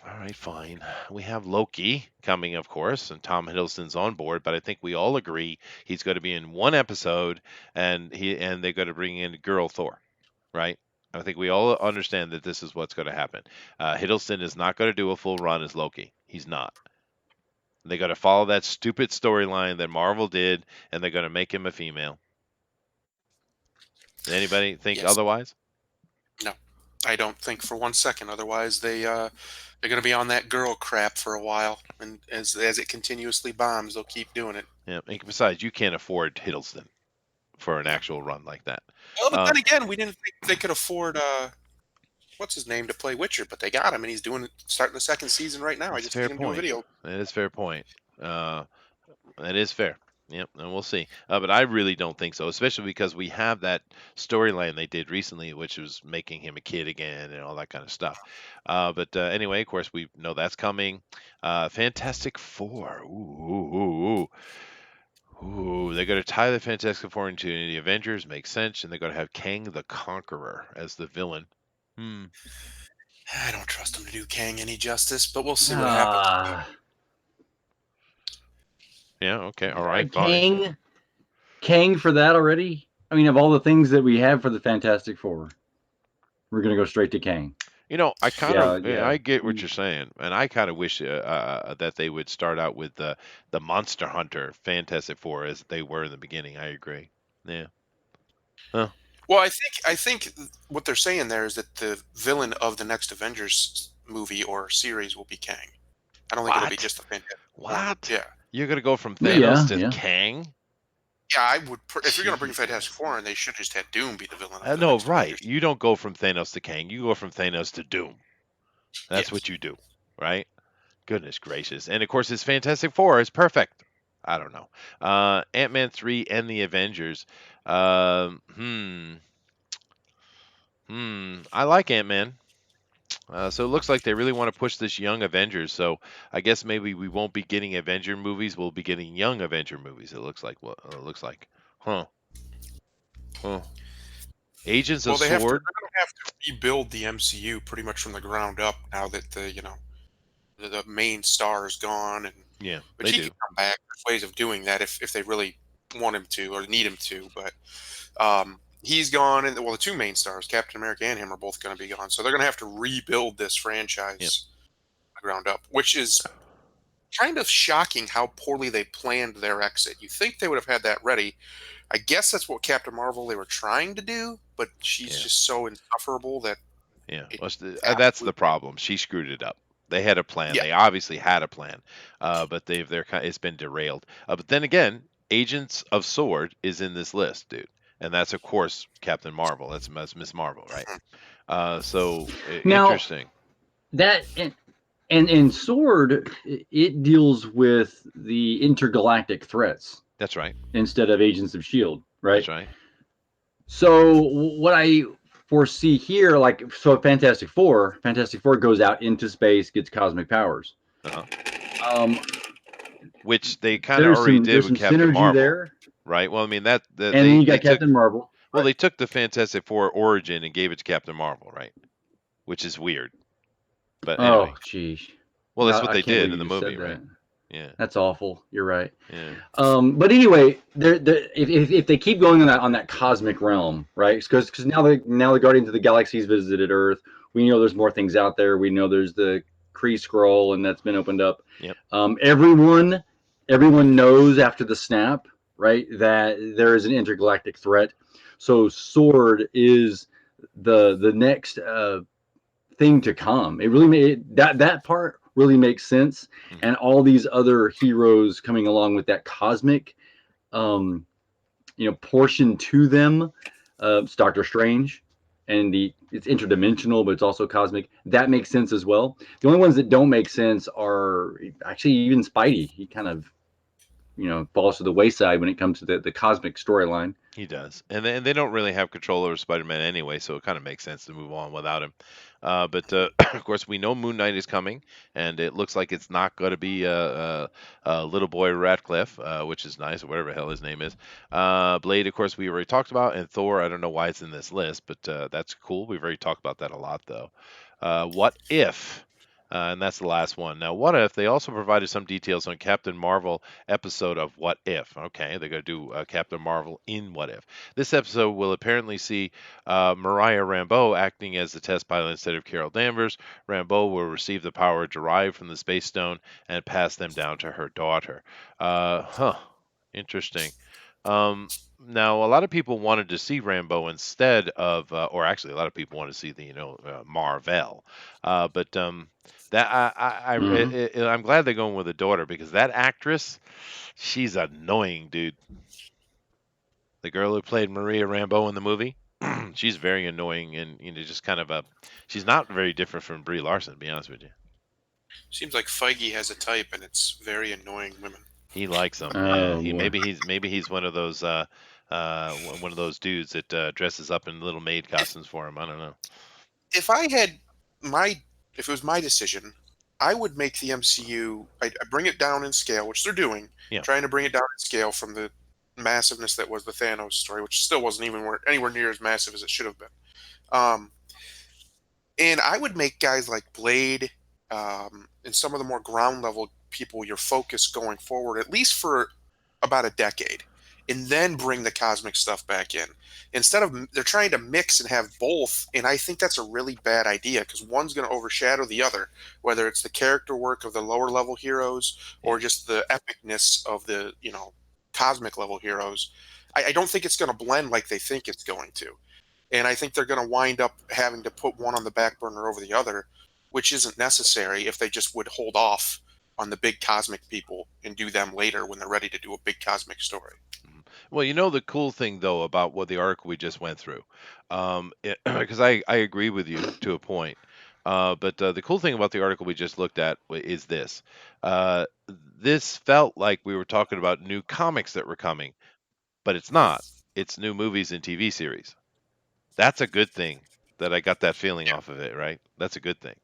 All right, fine. We have Loki coming, of course, and Tom Hiddleston's on board, but I think we all agree he's going to be in one episode, and they're going to bring in Girl Thor, right? I think we all understand that this is what's going to happen. Hiddleston is not going to do a full run as Loki. He's not. They got to follow that stupid storyline that Marvel did, and they're going to make him a female. Anybody think otherwise? No, I don't think for 1 second. Otherwise, they're going to be on that girl crap for a while, and as it continuously bombs, they'll keep doing it. Yeah. And besides, you can't afford Hiddleston for an actual run like that. Well, but then again, we didn't think they could afford what's his name to play Witcher, but they got him, and he's starting the second season right now. I just seen him do a video. That is fair point. That is fair. Yep, and we'll see. But I really don't think so, especially because we have that storyline they did recently, which was making him a kid again and all that kind of stuff. But anyway, of course, we know that's coming. Fantastic Four. Ooh, they're going to tie the Fantastic Four into the Avengers. Makes sense. And they're going to have Kang the Conqueror as the villain. I don't trust him to do Kang any justice, but we'll see what happens. Yeah, okay, all right, fine. Kang for that already? I mean, of all the things that we have for the Fantastic Four, we're going to go straight to Kang. You know, I kind of I get what you're saying, and I kind of wish that they would start out with the Monster Hunter Fantastic Four as they were in the beginning. I agree. Yeah. Huh. Well, I think what they're saying there is that the villain of the next Avengers movie or series will be Kang. I don't think it'll be just the Fantastic Four. What? Yeah. You're gonna go from Thanos to Kang? Yeah, I would. If you're gonna bring Fantastic Four in, they should just have Doom be the villain. No, right. Avengers. You don't go from Thanos to Kang. You go from Thanos to Doom. That's what you do, right? Goodness gracious! And of course, his Fantastic Four is perfect. I don't know. Ant-Man 3 and the Avengers. I like Ant-Man. So it looks like they really want to push this young Avengers. So I guess maybe we won't be getting Avenger movies. We'll be getting young Avenger movies. It looks like. Well, it looks like. Huh. Agents of Sword. They're going to have to rebuild the MCU pretty much from the ground up now that the main star is gone. And yeah, but he can come back. There's ways of doing that if they really want him to or need him to. But he's gone, and the two main stars, Captain America and him, are both going to be gone. So they're going to have to rebuild this franchise from the ground up, which is kind of shocking how poorly they planned their exit. You think they would have had that ready. I guess that's what Captain Marvel they were trying to do, but she's just so insufferable that. Yeah, that's the problem. She screwed it up. They had a plan. Yeah. They obviously had a plan, but it's been derailed. But then again, Agents of Sword is in this list, dude. And that's, of course, Captain Marvel. That's Miss Marvel, right? So now, interesting. That and Sword, it deals with the intergalactic threats. That's right. Instead of Agents of S.H.I.E.L.D., right? That's right. So what I foresee here, Fantastic Four goes out into space, gets cosmic powers. Which they kind of already did with Captain Marvel. There. Right. Well, I mean and then you got Captain Marvel. Well, they took the Fantastic Four origin and gave it to Captain Marvel, right? Which is weird. But anyway. Oh, geez. Well, that's what I they can't did believe in you the just movie, said right? that. Yeah, That's awful. You're right. yeah. But anyway, if they keep going on that cosmic realm, right? Because now the Guardians of the Galaxy's visited Earth. We know there's more things out there. We know there's the Kree scroll, and that's been opened up. Yep. Everyone knows after the snap, right, that there is an intergalactic threat. So Sword is the next thing to come. It really made that part really makes sense, and all these other heroes coming along with that cosmic, um, portion to them. It's Doctor Strange, and it's interdimensional, but it's also cosmic. That makes sense as well. The only ones that don't make sense are actually even Spidey. He kind of falls to the wayside when it comes to the cosmic storyline. He does, and they don't really have control over Spider-Man anyway, so it kind of makes sense to move on without him. But of course, we know Moon Knight is coming, and it looks like it's not going to be little boy Ratcliffe, which is nice, or whatever the hell his name is. Blade, of course, we already talked about, and Thor. I don't know why it's in this list, but that's cool. We've already talked about that a lot, though. What if? And that's the last one. Now, what if they also provided some details on Captain Marvel episode of What If? Okay, they're going to do Captain Marvel in What If. This episode will apparently see Mariah Rambeau acting as the test pilot instead of Carol Danvers. Rambeau will receive the power derived from the Space Stone and pass them down to her daughter. Interesting. Now, a lot of people wanted to see Rambeau instead of, or actually, a lot of people want to see the, Marvel. But that Mm-hmm. I'm glad they're going with a daughter because that actress, she's annoying, dude. The girl who played Maria Rambeau in the movie, she's very annoying and just kind of she's not very different from Brie Larson, to be honest with you. Seems like Feige has a type, and it's very annoying women. He likes them, yeah. Oh He boy. maybe he's one of those one of those dudes that dresses up in little maid costumes for him. I don't know. If I had my, if it was my decision, I would make the MCU. I'd bring it down in scale, which they're doing, Yeah. trying to bring it down in scale from the massiveness that was the Thanos story, which still wasn't even anywhere near as massive as it should have been. Um, and I would make guys like Blade, and some of the more ground level people your focus going forward, at least for about a decade, and then bring the cosmic stuff back in. Instead of they're trying to mix and have both, and I think that's a really bad idea because one's going to overshadow the other, whether it's the character work of the lower level heroes or just the epicness of the cosmic level heroes. I don't think it's going to blend like they think it's going to. And I think they're going to wind up having to put one on the back burner over the other, which isn't necessary if they just would hold off on the big cosmic people and do them later when they're ready to do a big cosmic story. Well, the cool thing though about what the article we just went through, because I agree with you to a point. But the cool thing about the article we just looked at is this. Uh, this felt like we were talking about new comics that were coming, but it's not. It's new movies and TV series. That's a good thing that I got that feeling off of it, right? That's a good thing.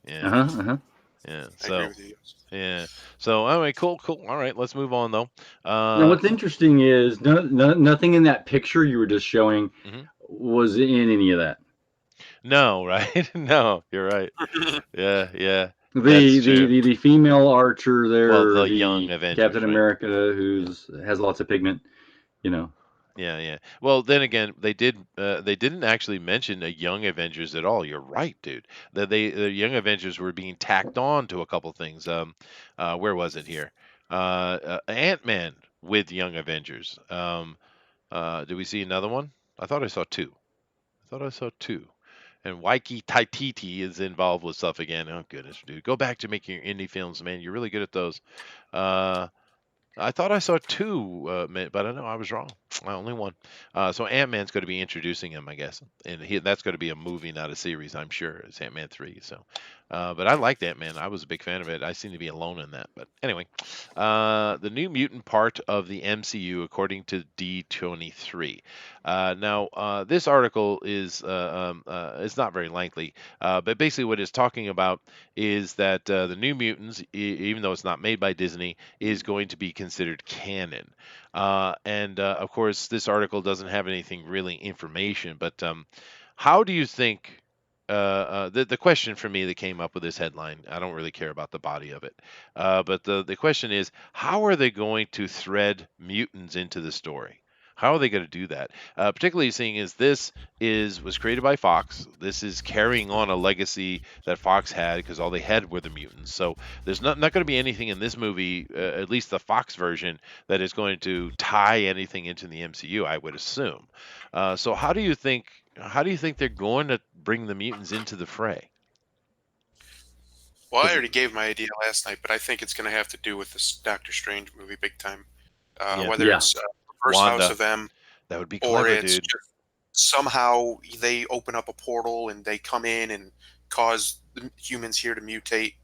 Yeah, Uh-huh. yeah. I agree So, with you. yeah. So, anyway, cool, cool. All right, let's move on though. Now, what's interesting is nothing in that picture you were just showing Mhm. was in any of that. No, right? No, you're right. Yeah, yeah. That's The the true. the, the female archer Well, there, the young the Avengers, Captain right? America, Yeah. who's has lots of pigment, you know. Yeah, yeah. Well, then again, they didn't actually mention a Young Avengers at all. You're right, dude. The Young Avengers were being tacked on to a couple things. Where was it here? Ant-Man with Young Avengers. Did we see another one? I thought I saw two. I thought I saw two. And Waiki Taititi is involved with stuff again. Oh goodness, dude. Go back to making your indie films, man. You're really good at those. Uh I thought I saw two, but I know I was wrong. Only one. So Ant Man's going to be introducing him, I guess, and that's going to be a movie, not a series. I'm sure it's Ant Man 3. So, but I liked Ant Man. I was a big fan of it. I seem to be alone in that, but anyway, the New Mutant part of the MCU, according to D23. Now, this article is it's not very lengthy, but basically what it's talking about is that the New Mutants, even though it's not made by Disney, is going to be considered canon. And of course, this article doesn't have anything really information, but how do you think the question for me that came up with this headline, I don't really care about the body of it, but the question is, how are they going to thread mutants into the story? How are they going to do that? Particularly seeing as this is was created by Fox. This is carrying on a legacy that Fox had because all they had were the mutants. So there's not going to be anything in this movie, at least the Fox version, that is going to tie anything into the MCU. I would assume. So how do you think they're going to bring the mutants into the fray? Well, I Because already gave my idea last night, but I think it's going to have to do with this Doctor Strange movie big time. yeah, Whether Yeah. it's Reverse House Wanda, of M, that would be or clever, it's dude. just somehow they open up a portal and they come in and cause the humans here to mutate.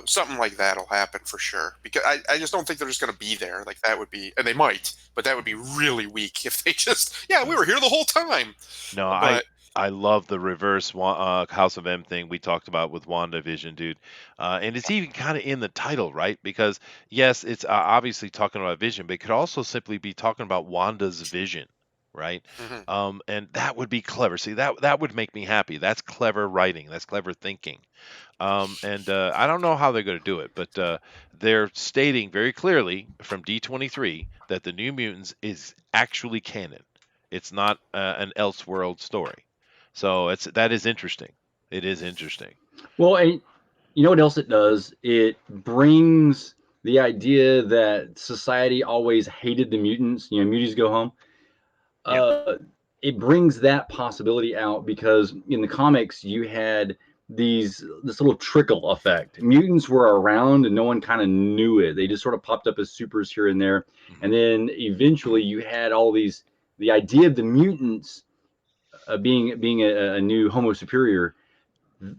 Something like that'll happen for sure. Because I just don't think they're just going to be there. Like that would be, and they might, but that would be really weak if they just, yeah, we were here the whole time. No, I But I love the reverse House of M thing we talked about with WandaVision, dude. And it's even kind of in the title, right? Because yes, it's obviously talking about vision, but it could also simply be talking about Wanda's vision, right? mhm. And that would be clever. See, that would make me happy. That's clever writing. That's clever thinking. And I don't know how they're going to do it, but they're stating very clearly from D23 that the New Mutants is actually canon. It's not an Elseworld story. So that is interesting. It is interesting. Well, and you know what else it does? It brings the idea that society always hated the mutants. You know, mutants go home. Yep. uh, it brings that possibility out because in the comics you had this little trickle effect. Mutants were around and no one kind of knew it. They just sort of popped up as supers here and there, and Hmm. then eventually you had all these the idea of the mutants being a new Homo superior.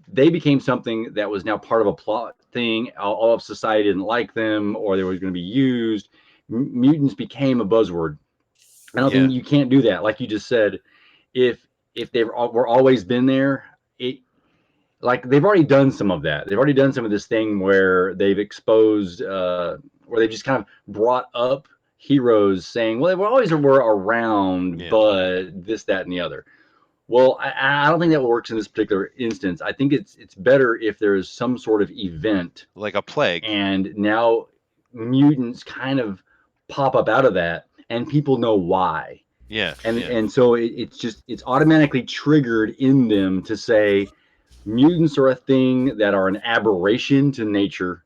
They became something that was now part of a plot thing. All of society didn't like them, or they were going to be used. Mutants became a buzzword. I don't Yeah. think you can't do that. Like you just said, if they were always been there, it like they've already done some of that. They've already done some of this thing where they've exposed, where they've just kind of brought up heroes saying, well, they always were around, Yeah. but this, that, and the other. Well, I don't think that works in this particular instance. I think it's better if there is some sort of event, Like a plague. and now mutants kind of pop up out of that, and people know why, Yeah. and Yeah. so it's automatically triggered in them to say mutants are a thing that are an aberration to nature,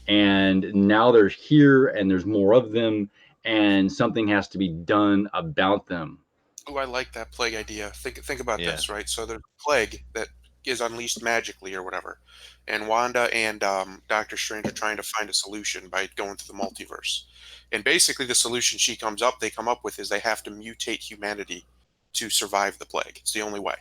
and now they're here and there's more of them, and something has to be done about them. Oh, I like that plague idea. Think about Yeah. this, right? So there's a plague that is unleashed magically or whatever, and Wanda and Doctor Strange are trying to find a solution by going through the multiverse. And basically, the solution they come up with is they have to mutate humanity to survive the plague. It's the only way,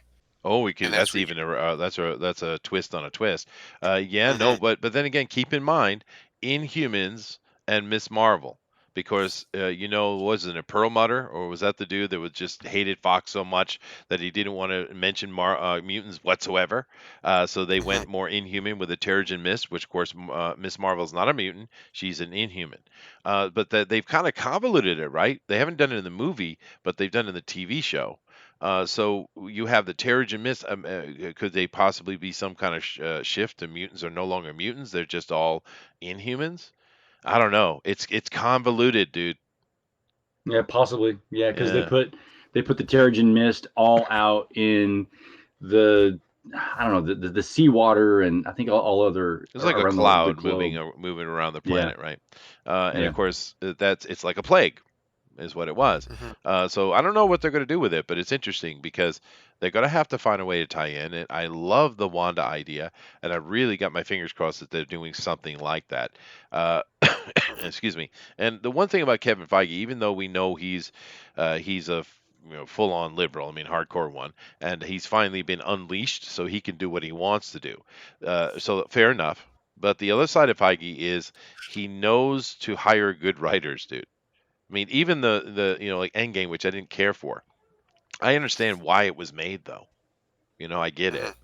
Oh, we could. and that's That's where you even that's a twist on a twist. Yeah, get. no, but then again, keep in mind Inhumans and Miss Marvel, because wasn't it Perlmutter, or was that the dude that was just hated Fox so much that he didn't want to mention mutants whatsoever? So they Mhm. went more Inhuman with the Terrigen Mist, which of course Miss Marvel's not a mutant; she's an Inhuman. But they've kind of convoluted it, right? They haven't done it in the movie, but they've done it in the TV show. So you have the Terrigen Mist. Could they possibly be some kind of shift to mutants are no longer mutants? They're just all Inhumans. I don't know. It's convoluted, dude. Yeah, possibly. Yeah, because Yeah, they put the Terrigen Mist all out in the, I don't know, the seawater, and I think all other it's like a around the cloud moving globe. moving around the Yeah, planet, right? And of yeah. course, it's like a plague, is what it was. Mhm. So I don't know what they're going to do with it, but it's interesting because they're going to have to find a way to tie in. And I love the Wanda idea, and I really got my fingers crossed that they're doing something like that. Uh, excuse me. And the one thing about Kevin Feige, even though we know he's a full on liberal, I mean hardcore one, and he's finally been unleashed, so he can do what he wants to do. So fair enough. But the other side of Feige is he knows to hire good writers, dude. I mean, even the like Endgame, which I didn't care for. I understand why it was made, though. I get Mhm.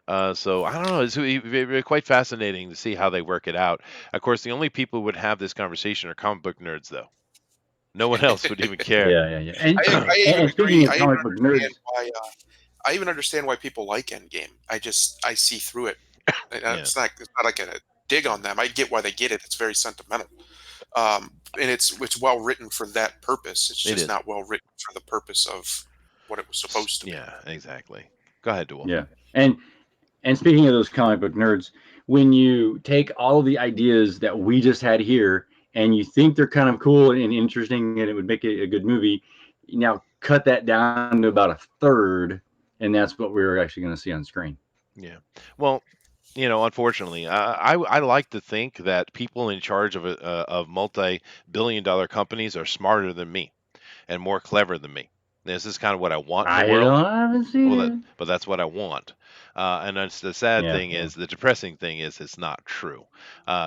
it. So I don't know. It's quite fascinating to see how they work it out. Of course, the only people who would have this conversation are comic book nerds, though. No one else would even care. Yeah, yeah, yeah. And I even and speaking agree. of I even comic book understand nerds, why. I even understand why people like Endgame. I see through it. Yeah, It's not like a dig on them. I get why they get it. It's very sentimental. And it's well written for that purpose. It's it just is. not well written for the purpose of what it was supposed to be. Yeah, exactly. Go ahead, Duel. Yeah. And speaking of those comic book nerds, when you take all of the ideas that we just had here and you think they're kind of cool and interesting and it would make it a good movie, you now cut that down to about a third, and that's what we're actually going to see on screen. Yeah. Well, unfortunately, I like to think that people in charge of multi-billion-dollar companies are smarter than me and more clever than me. This is kind of what I want in the I world. haven't seen Well, it. but that's what I want. And that's the sad Yeah. thing is, the depressing thing is, it's not true.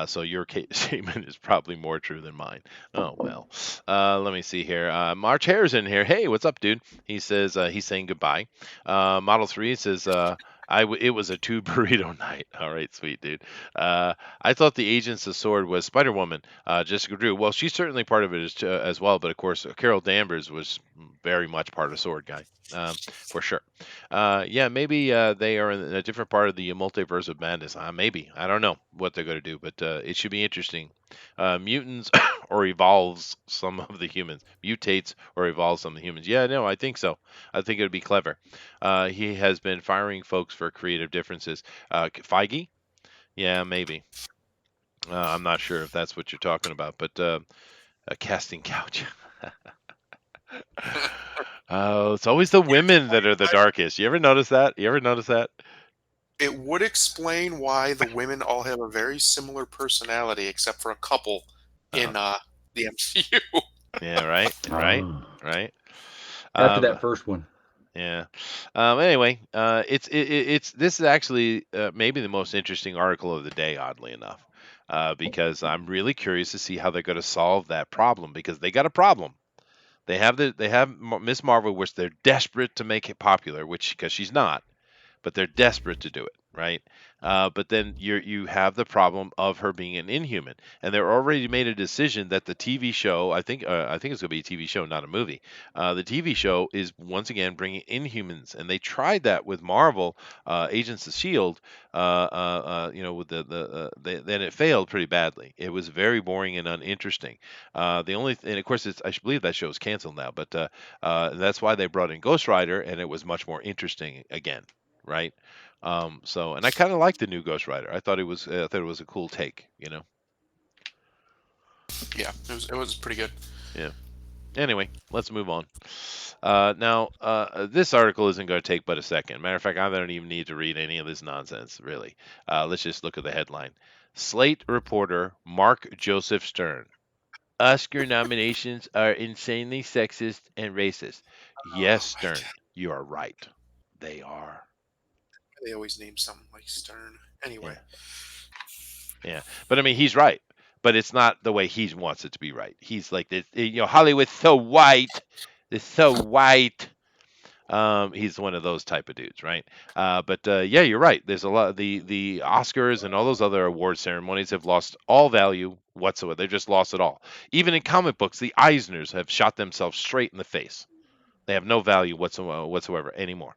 So your statement is probably more true than mine. Oh well. Let me see here. March Hare's in here. Hey, what's up, dude? He says he's saying goodbye. Model 3 says it was a two burrito night. All right, sweet dude. I thought the Agents of Sword was Spider Woman, Jessica Drew. Well, she's certainly part of it as well, but of course Carol Danvers was very much part of Sword Guy, for sure. Yeah, maybe they are in a different part of the multiverse of madness. Maybe. I don't know what they're going to do, but it should be interesting. Mutants or evolves some of the humans. Mutates or evolves some of the humans. Yeah, no, I think so. I think it would be clever. He has been firing folks for creative differences. Feige? Yeah, maybe. I'm not sure if that's what you're talking about, but a casting couch. Oh, it's always the women that are the darkest. You ever notice that? You ever notice that? It would explain why the women all have a very similar personality, except for a couple Uh-huh. in the MCU. Yeah, right, right, Oh. right. After Um, that first one. yeah. Anyway, it's this is actually maybe the most interesting article of the day, oddly enough, because I'm really curious to see how they're going to solve that problem, because they got a problem. They have Miss Marvel, which they're desperate to make it popular, which because she's not, but they're desperate to do it, right? But then you have the problem of her being an Inhuman, and they're already made a decision that the TV show, I think it's going to be a TV show, not a movie. The TV show is once again bringing Inhumans, and they tried that with Marvel, Agents of Shield. With then it failed pretty badly. It was very boring and uninteresting. And of course, I believe that show is canceled now, but that's why they brought in Ghost Rider, and it was much more interesting again, right? And I kind of liked the new Ghost Rider. I thought it was a cool take, Yeah, it was pretty good. Yeah. Anyway, let's move on. Now, this article isn't going to take but a second. Matter of fact, I don't even need to read any of this nonsense, really. Let's just look at the headline. Slate reporter Mark Joseph Stern. Oscar nominations are insanely sexist and racist. Yes, Oh my Stern, God, you are right. They are. they always name something like Stern. Anyway, Yeah. Yeah, but I mean, he's right. But it's not the way he wants it to be right. He's like this, Hollywood's so white. It's so white. He's one of those type of dudes, right? But yeah, you're right. There's a lot. The Oscars and all those other award ceremonies have lost all value whatsoever. They've just lost it all. Even in comic books, the Eisners have shot themselves straight in the face. They have no value whatsoever anymore,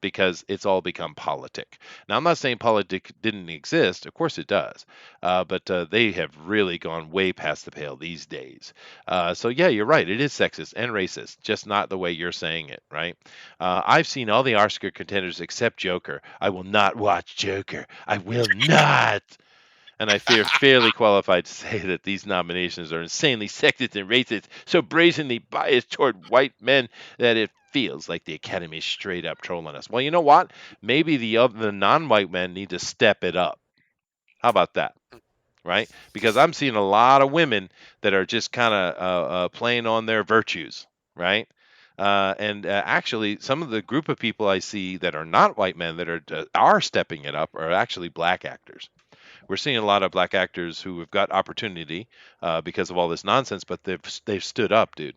because it's all become politic. Now, I'm not saying politic didn't exist. Of course it does. But they have really gone way past the pale these days. So, yeah, you're right. It is sexist and racist, just not the way you're saying it, right? I've seen all the Oscar contenders except Joker. I will not watch Joker. I will not. And I fear fairly qualified to say that these nominations are insanely sexist and racist, so brazenly biased toward white men that it feels like the Academy is straight up trolling us. Well, you know what? Maybe the non-white men need to step it up. How about that? Right? Because I'm seeing a lot of women that are just kind of playing on their virtues, right? And actually, some of the group of people I see that are not white men that are stepping it up are actually black actors. We're seeing a lot of black actors who have got opportunity because of all this nonsense, but they've stood up, dude.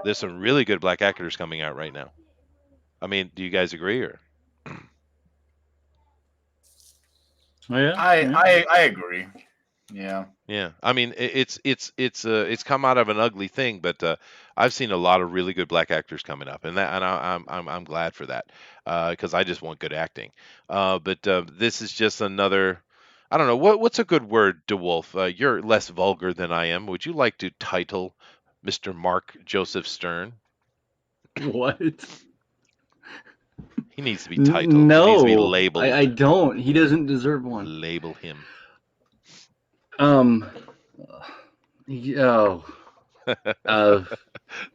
There's some really good black actors coming out right now. I mean, do you guys agree or? Oh yeah. I agree. Yeah. Yeah, I mean it's come out of an ugly thing, but I've seen a lot of really good black actors coming up, and I'm glad for that because I just want good acting. But this is just another. I don't know what's a good word, DeWolf. You're less vulgar than I am. Would you like to title Mr. Mark Joseph Stern? What? He needs to be titled. He needs to be No, I labeled. don't. He doesn't deserve one. Label him. Um, oh, uh,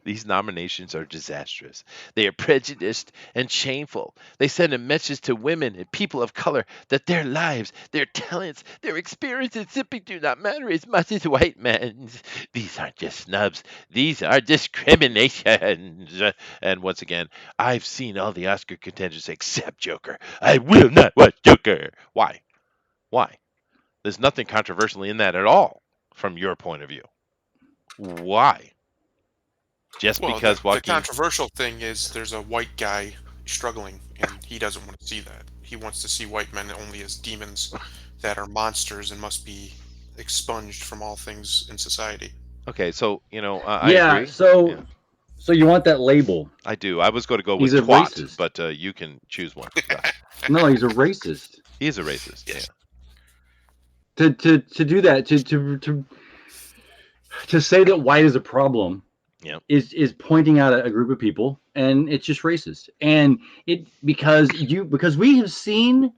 These nominations are disastrous. They are prejudiced and shameful. They send a message to women and people of color that their lives, their talents, their experiences simply do not matter as much as white men's. These aren't just snubs. These are discriminations. And once again, I've seen all the Oscar contenders except Joker. I will not watch Joker. Why? Why? There's nothing controversial in that at all from your point of view. Why? Just Well, because the Joaquin. controversial thing is there's a white guy struggling, and he doesn't want to see that. He wants to see white men only as demons that are monsters and must be expunged from all things in society. Okay, so I yeah. agree. So, Yeah, so you want that label? I do. I was going to go with He's a twat, racist. but you can choose one. Go. No, he's a racist. He is a racist. Yeah. Yes. To do that to say that white is a problem Yeah. is pointing out a group of people, and it's just racist. And it because we have seen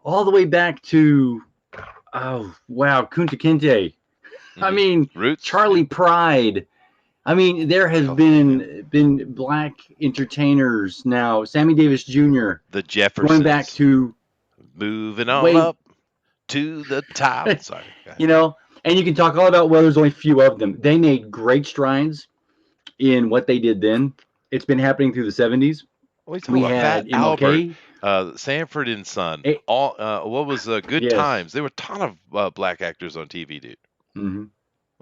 all the way back to Kunta Kinte. I Mhm. mean, Roots. Charlie Yeah. Pride. I mean, there has Oh, been black entertainers now. Sammy Davis Jr. The going back Jeffersons to moving on way, up to the top. Sorry. Go ahead. you know, and you can talk all about well, there's only few of them. They made great strides in what they did then. It's been happening through the 70s. What are you talking We about? Fat had Albert, MLK. Sanford and Son. Eh, All what was Good yes. Times? There were a ton of black actors on TV, dude. hmm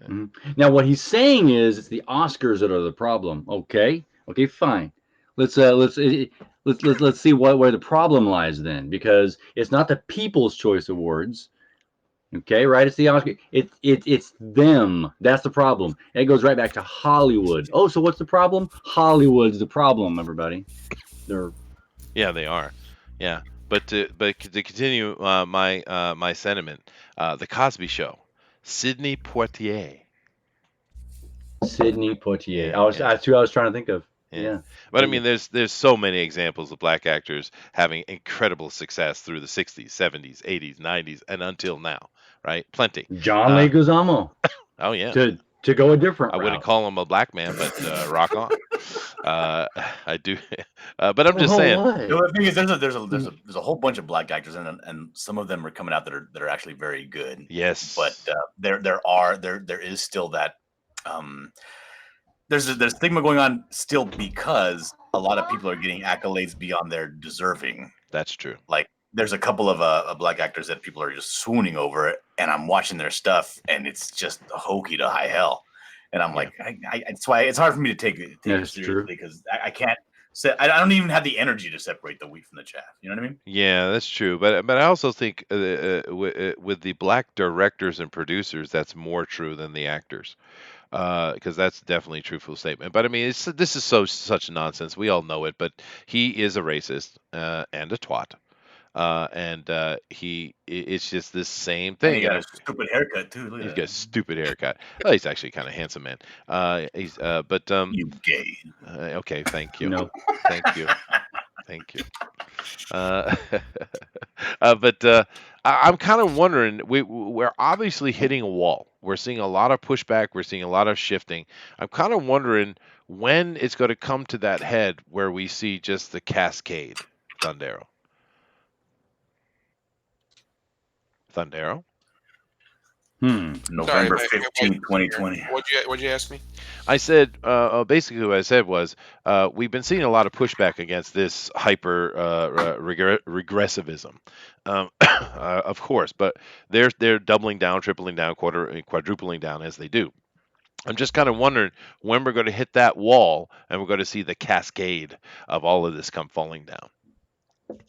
Yeah. hmm Now, what he's saying is it's the Oscars that are the problem. Okay, okay, fine. Let's see where the problem lies then, because it's not the People's Choice Awards. Okay, right? It's the Oscar. It's them. That's the problem. It goes right back to Hollywood. Oh, so what's the problem? Hollywood's the problem. Everybody, they're Yeah, they are. Yeah, but to continue my sentiment, the Cosby Show, Sidney Poitier. Sidney Poitier. Yeah, yeah, That's who I was trying to think of. yeah. Yeah, But I thank mean, you. there's so many examples of black actors having incredible success through the '60s, '70s, '80s, '90s, and until now, right? Plenty. John Uh, Leguizamo oh yeah. to go a different I wouldn't route. call him a black man, but rock on. Uh, I do, but I'm just Oh, saying. what? The other thing is there's a whole bunch of black actors, and some of them are coming out that are actually very good. Yes. But there is still that there's stigma going on still because a lot of people are getting accolades beyond their deserving. That's true. Like there's a couple of black actors that people are just swooning over, and I'm watching their stuff, and it's just hokey to high hell. And I'm like, that's why it's hard for me to take it That's seriously true. because I can't. I don't even have the energy to separate the wheat from the chaff. You know what I mean? Yeah, that's true. But I also think with the black directors and producers, that's more true than the actors, because that's definitely a truthful statement. But I mean, this is such nonsense. We all know it. But he is a racist and a twat, and it's just this same And he thing. got a stupid haircut too. Look He's at got a that. stupid haircut. Well, he's actually kind of handsome man. He's but You gay. okay, thank you, No. thank you, thank you. Uh, but I'm kind of wondering. We're obviously hitting a wall. We're seeing a lot of pushback. We're seeing a lot of shifting. I'm kind of wondering when it's going to come to that head where we see just the cascade. Thundero. Thundero. Hmm. November Sorry, my 15th, wife was here. 2020. What'd you ask me? I said, basically, what I said was, we've been seeing a lot of pushback against this hyper regressivism, of course, but they're doubling down, tripling down, quadrupling down as they do. I'm just kind of wondering when we're going to hit that wall and we're going to see the cascade of all of this come falling down.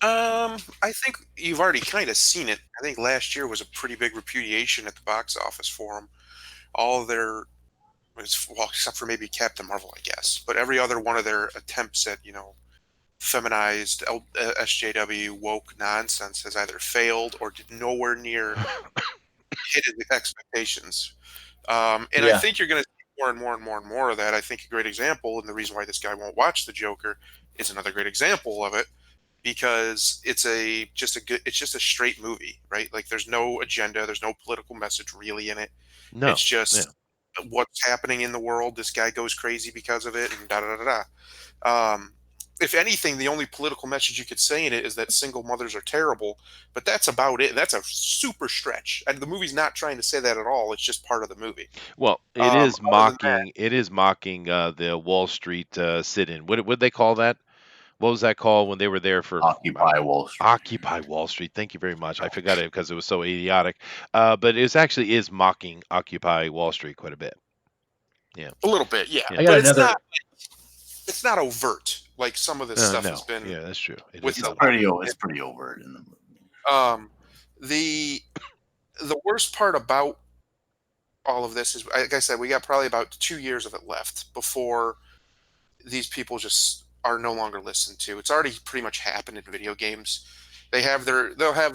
I think you've already kind of seen it. I think last year was a pretty big repudiation at the box office for them. All of their, well, except for maybe Captain Marvel, I guess, but every other one of their attempts at, feminized SJW woke nonsense has either failed or did nowhere near hit his expectations. And I Yeah. think you're going to see more and more and more and more of that. I think a great example, and the reason why this guy won't watch the Joker is another great example of it, because it's just a straight movie, right? Like there's no agenda, there's no political message really in it. It's No. Yeah. just what's happening in the world. This guy goes crazy because of it, and da da da da. If anything, the only political message you could say in it is that single mothers are terrible, but that's about it. That's a super stretch. And the movie's not trying to say that at all. It's just part of the movie. Well, it is Other than that, mocking. It is mocking the Wall Street sit-in. What they call that? What was that called when they were there for Occupy Wall Street. Occupy Wall Street? Thank you very much. I forgot it because it was so idiotic. But it actually is mocking Occupy Wall Street quite a bit. Yeah. a little bit, yeah, Yeah. I but got it's another. not. It's not overt like some of this stuff has No. been Yeah, that's true. It with is the a It's pretty overt in the movie. the the worst part about all of this is, like I said, we got probably about 2 years of it left before these people just are no longer listened to. It's already pretty much happened in video games. They'll have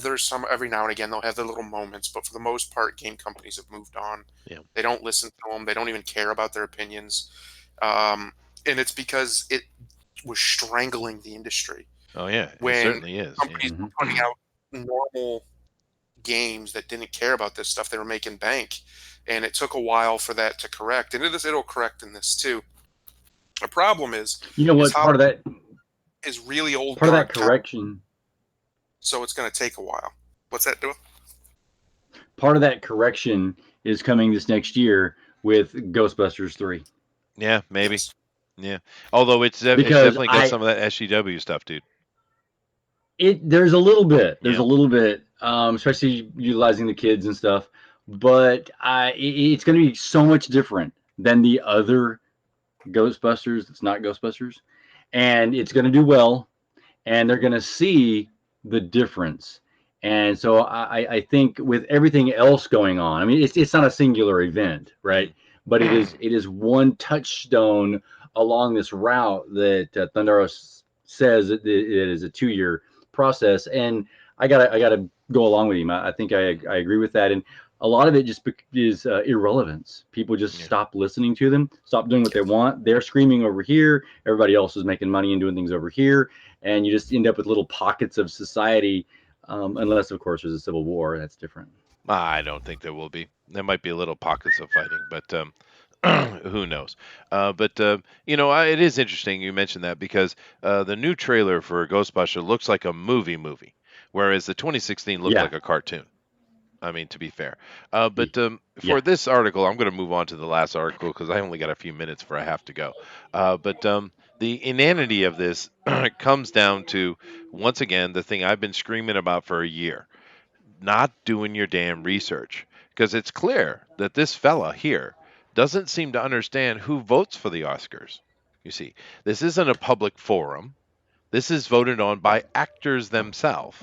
their some every now and again they'll have their little moments, but for the most part, game companies have moved on. Yeah. They don't listen to them. They don't even care about their opinions, and it's because it was strangling the industry Oh yeah, it when certainly is. Yeah. companies were putting out normal games that didn't care about this stuff. They were making bank, and it took a while for that to correct. And it'll correct in this too. The problem is, You know what? how Part of that. is really old Part of that dog time, correction. so it's going to take a while. What's that doing? Part of that correction is coming this next year with Ghostbusters 3. Yeah, maybe. Yes. Yeah. Although it's Because definitely got some of that SGW stuff, dude. There's a little bit. Yeah. Especially utilizing the kids and stuff. But it's going to be so much different than the other Ghostbusters. It's not Ghostbusters, and it's going to do well, and they're going to see the difference. And so I think with everything else going on, I mean, it's not a singular event, right? But it is one touchstone along this route that Thunderos says it is a 2-year process, and I gotta go along with him. I think I agree with that, and a lot of it just is irrelevance. People just stop listening to them, stop doing what they want. They're screaming over here. Everybody else is making money and doing things over here, and you just end up with little pockets of society. Unless, of course, there's a civil war. That's different. I don't think there will be. There might be a little pockets of fighting, but who knows? It is interesting you mentioned that because the new trailer for Ghostbuster looks like a movie, whereas the 2016 looked like a cartoon. I mean, to be fair. For this article, I'm going to move on to the last article because I only got a few minutes before I have to go. The inanity of this comes down to, once again, the thing I've been screaming about for a year: not doing your damn research. Because it's clear that this fella here doesn't seem to understand who votes for the Oscars. You see, this isn't a public forum. This is voted on by actors themselves,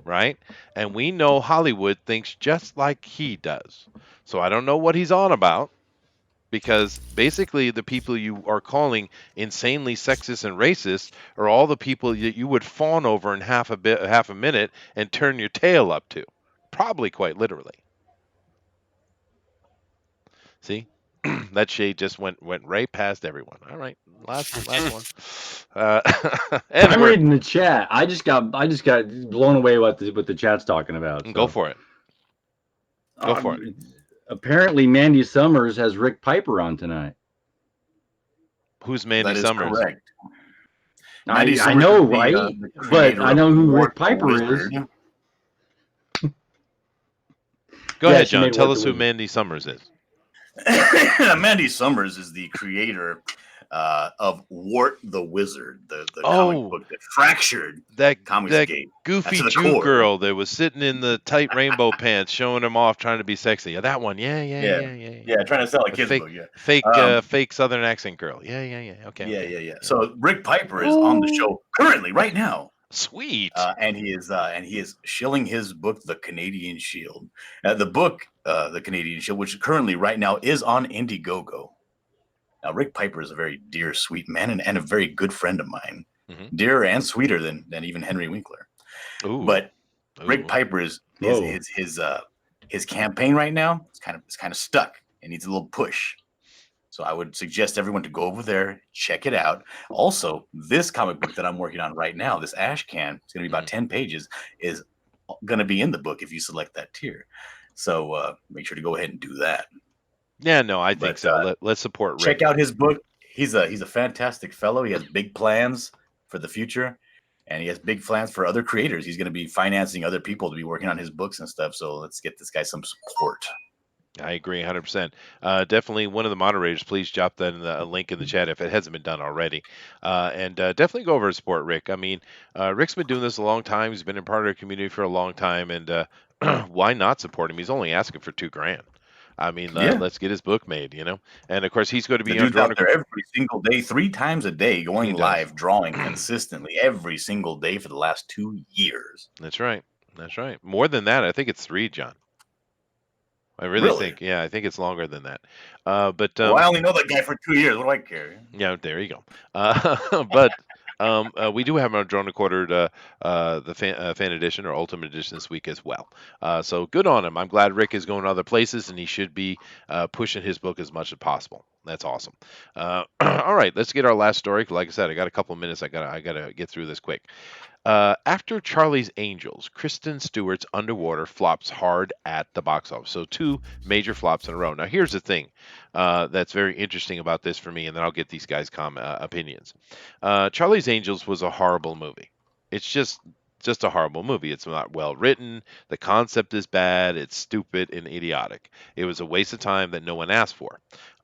right? And we know Hollywood thinks just like he does. So I don't know what he's on about, because basically the people you are calling insanely sexist and racist are all the people that you would fawn over in half a minute and turn your tail up to, probably quite literally. See, that shade just went right past everyone. All right, last one. And I'm reading the chat. I just got blown away what the chat's talking about. So. Go for it. Go for it. Apparently, Mandy Summers has Rick Piper on tonight. Who's Mandy Summers? Correct. I know, right? But I know who Rick Piper is. Go ahead, John. Tell us who Mandy Summers is. Mandy Summers is the creator of Wart the Wizard, the comic book that fractured that Comicsgate. Goofy Jew girl that was sitting in the tight rainbow pants, showing him off, trying to be sexy. Yeah, that one. Yeah. Trying to sell a kid's book. Yeah, fake Southern accent girl. Yeah. Okay. Yeah. So Rick Piper is on the show currently, right now, Sweet. and he is shilling his book, The Canadian Shield. The book, The Canadian Shield, which currently right now is on Indiegogo. Now, Rick Piper is a very dear, sweet man, and a very good friend of mine, dearer and sweeter than even Henry Winkler. Ooh. But Rick Ooh. Piper is his campaign right now. It's kind of stuck. It needs a little push. So I would suggest everyone to go over there, check it out. Also, this comic book that I'm working on right now, this Ash Can, it's going to be about 10 pages, is going to be in the book if you select that tier. So make sure to go ahead and do that. Yeah, no, I think so. Let's support Rick. Check out his book. He's a fantastic fellow. He has big plans for the future, and he has big plans for other creators. He's going to be financing other people to be working on his books and stuff. So let's get this guy some support. I agree 100%. Definitely one of the moderators, please drop that in the link in the chat if it hasn't been done already. And definitely go over and support Rick. I mean, Rick's been doing this a long time. He's been in part of our community for a long time. And why not support him? He's only asking for $2,000. I mean, let's get his book made, And of course, he's going to be on out there every single day, 3 times a day, going live, drawing consistently every single day for the last 2 years. That's right. That's right. More than that, I think it's 3, John. I really think, I think it's longer than that. But I only know that guy for 2 years. What do I care? Yeah, there you go. But we do have our drone recorded the fan edition or ultimate edition this week as well. So good on him. I'm glad Rick is going to other places, and he should be pushing his book as much as possible. That's awesome. All right, let's get our last story. Like I said, I got a couple of minutes. I gotta get through this quick. After Charlie's Angels, Kristen Stewart's Underwater flops hard at the box office. So 2 major flops in a row. Now, here's the thing that's very interesting about this for me, and then I'll get these guys' opinions. Charlie's Angels was a horrible movie. It's just a horrible movie. It's not well written. The concept is bad. It's stupid and idiotic. It was a waste of time that no one asked for.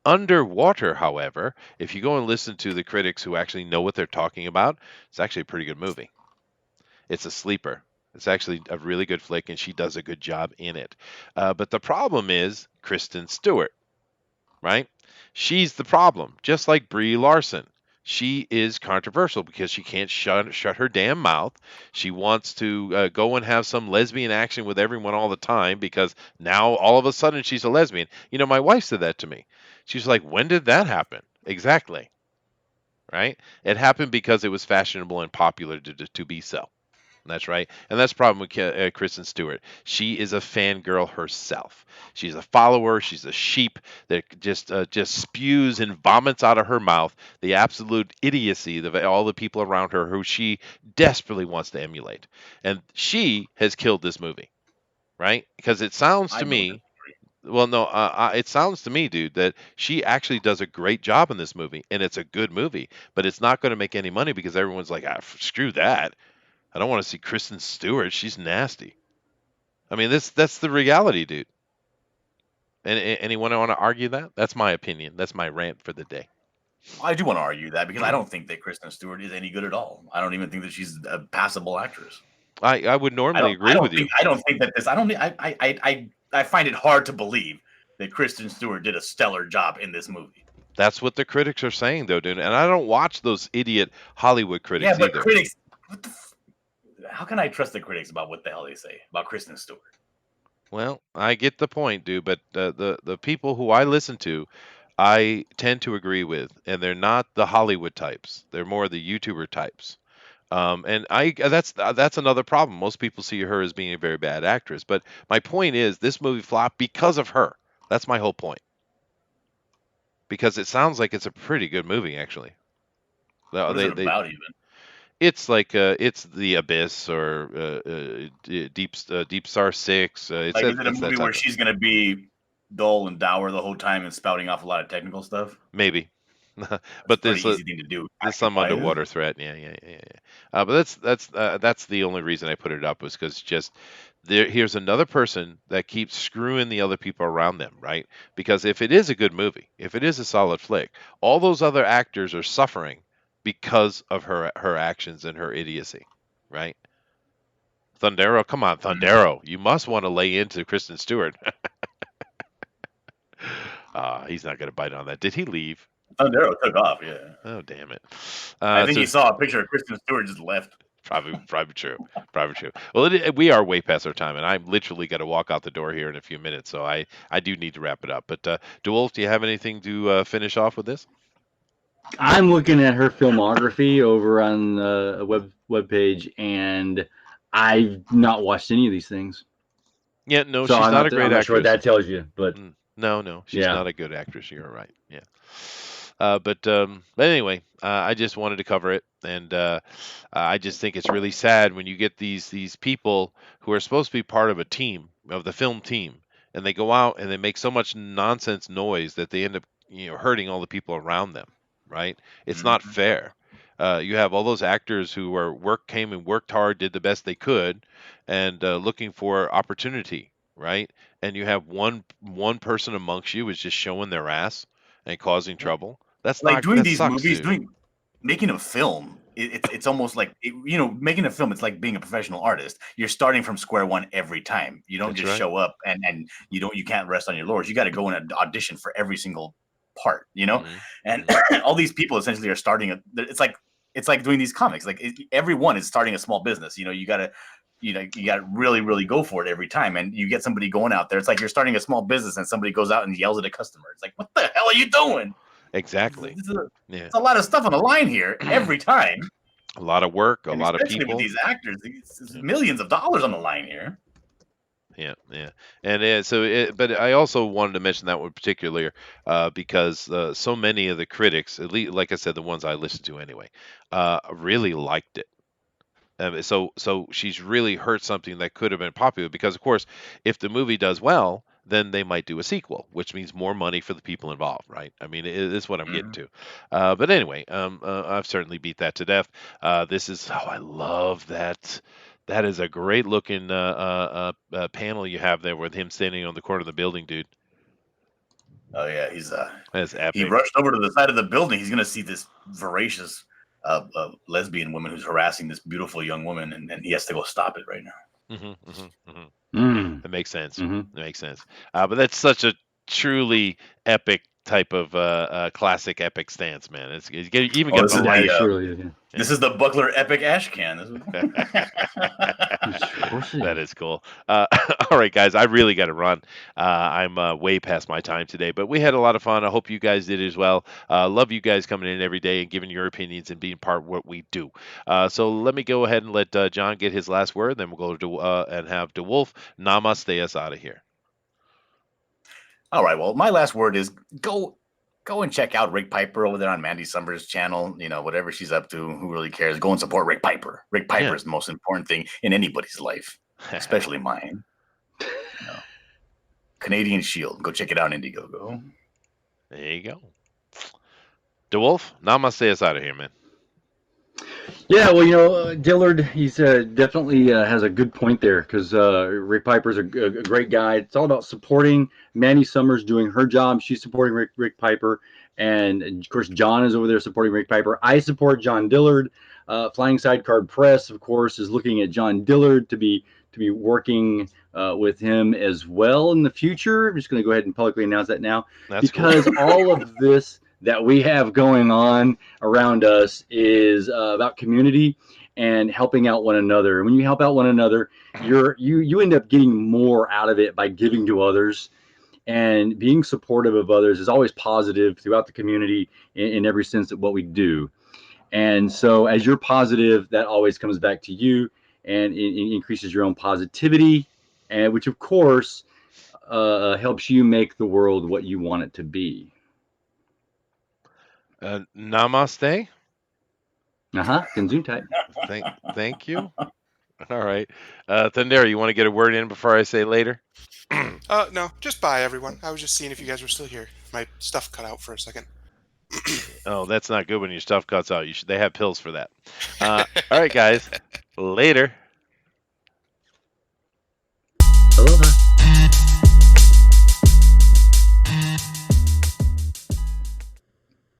Underwater, however, if you go and listen to the critics who actually know what they're talking about, it's actually a pretty good movie. It's a sleeper. It's actually a really good flick, and she does a good job in it. But the problem is Kristen Stewart, right? She's the problem, just like Brie Larson. She is controversial because she can't shut her damn mouth. She wants to go and have some lesbian action with everyone all the time because now all of a sudden she's a lesbian. My wife said that to me. She's like, when did that happen? Exactly. Right? It happened because it was fashionable and popular to be so. That's right. And that's the problem with Kristen Stewart. She is a fangirl herself. She's a follower. She's a sheep that just spews and vomits out of her mouth the absolute idiocy of all the people around her who she desperately wants to emulate. And she has killed this movie, right? Because it sounds to me... Well, no, it sounds to me, dude, that she actually does a great job in this movie, and it's a good movie, but it's not going to make any money because everyone's like, screw that. I don't want to see Kristen Stewart. She's nasty. I mean, that's the reality, dude. And anyone want to argue that? That's my opinion. That's my rant for the day. I do want to argue that because I don't think that Kristen Stewart is any good at all. I don't even think that she's a passable actress. I would normally agree with you. I don't think that this. I find it hard to believe that Kristen Stewart did a stellar job in this movie. That's what the critics are saying, though, dude. And I don't watch those idiot Hollywood critics either. Yeah, but critics. How can I trust the critics about what the hell they say about Kristen Stewart? Well, I get the point, dude. But the people who I listen to, I tend to agree with, and they're not the Hollywood types. They're more the YouTuber types. And that's another problem. Most people see her as being a very bad actress. But my point is, this movie flopped because of her. That's my whole point. Because it sounds like it's a pretty good movie, actually. What is it about even? It's like it's The Abyss or Deep Star 6. Is it a movie where she's going to be dull and dour the whole time and spouting off a lot of technical stuff? Maybe. But there's easy thing to do. There's some underwater threat. Yeah. But that's the only reason I put it up was because here's another person that keeps screwing the other people around them, right? Because if it is a good movie, if it is a solid flick, all those other actors are suffering because of her actions and her idiocy, right? Thundero, come on, Thundero, you must want to lay into Kristen Stewart. He's not going to bite on that. Did he leave? Thundero took off, yeah. Oh, damn it. I think he saw a picture of Kristen Stewart just left. Probably true. Probably true. Well, we are way past our time, and I'm literally got to walk out the door here in a few minutes, so I do need to wrap it up. But DeWolf, do you have anything to finish off with this? I'm looking at her filmography over on a web page, and I've not watched any of these things. Yeah, no, So she's not a I'm great not sure what actress. that tells you, but No, she's yeah. not a good actress. You're right. Yeah. But anyway, I just wanted to cover it, and I just think it's really sad when you get these people who are supposed to be part of a team, of the film team, and they go out and they make so much nonsense noise that they end up hurting all the people around them. Right? It's not fair. You have all those actors who came and worked hard, did the best they could, and looking for opportunity. Right? And you have one person amongst you is just showing their ass and causing trouble. That's like not doing that these sucks, movies, dude. making a film. It's almost like making a film. It's like being a professional artist. You're starting from square one every time. You don't That's just right. show up and you can't rest on your laurels. You got to go and audition for every single part. And all these people essentially are starting. It's like doing these comics. Like everyone is starting a small business. You got to. You got to really, really go for it every time. And you get somebody going out there. It's like you're starting a small business and somebody goes out and yells at a customer. It's like, what the hell are you doing? Exactly. It's a lot of stuff on the line here every time. A lot of work, a And lot of especially people. with these actors, it's millions of dollars on the line here. Yeah. And but I also wanted to mention that one particularly because so many of the critics, at least, like I said, the ones I listened to anyway, really liked it. So she's really hurt something that could have been popular because, of course, if the movie does well, then they might do a sequel, which means more money for the people involved, right? I mean, it is what I'm getting to. But anyway, I've certainly beat that to death. This is I love that. That is a great looking panel you have there with him standing on the corner of the building, dude. Oh yeah, That's epic. he rushed over to the side of the building. He's gonna see this voracious lesbian woman who's harassing this beautiful young woman, and he has to go stop it right now. That makes sense. That makes sense. But that's such a truly epic type of classic epic stance, man. It's even got the light. This is the Buckler Epic Ash Can. That is cool. All right, guys, I really got to run. I'm way past my time today, but we had a lot of fun. I hope you guys did as well. Love you guys coming in every day and giving your opinions and being part of what we do. So let me go ahead and let John get his last word. Then we'll go to and have DeWolf namaste us out of here. All right. Well, my last word is go and check out Rick Piper over there on Mandy Summers' channel. Whatever she's up to, who really cares? Go and support Rick Piper. Rick Piper is the most important thing in anybody's life, especially mine. Canadian Shield. Go check it out on Indiegogo. There you go. DeWolf, namaste us out of here, man. Yeah, well, Dillard, he's definitely has a good point there because Rick Piper's a great guy. It's all about supporting Mandy Summers doing her job. She's supporting Rick Piper. And, of course, John is over there supporting Rick Piper. I support John Dillard. Flying Sidecard Press, of course, is looking at John Dillard to be working with him as well in the future. I'm just going to go ahead and publicly announce that now. That's because cool. all of this that we have going on around us is about community and helping out one another. And when you help out one another, you end up getting more out of it by giving to others, and being supportive of others is always positive throughout the community in every sense of what we do. And so as you're positive, that always comes back to you, and it increases your own positivity, and which of course helps you make the world what you want it to be. Namaste. Gesundheit. Thank you. All right. Thundera, you want to get a word in before I say later? No, just bye, everyone. I was just seeing if you guys were still here. My stuff cut out for a second. Oh, that's not good when your stuff cuts out. They have pills for that. All right, guys. Later.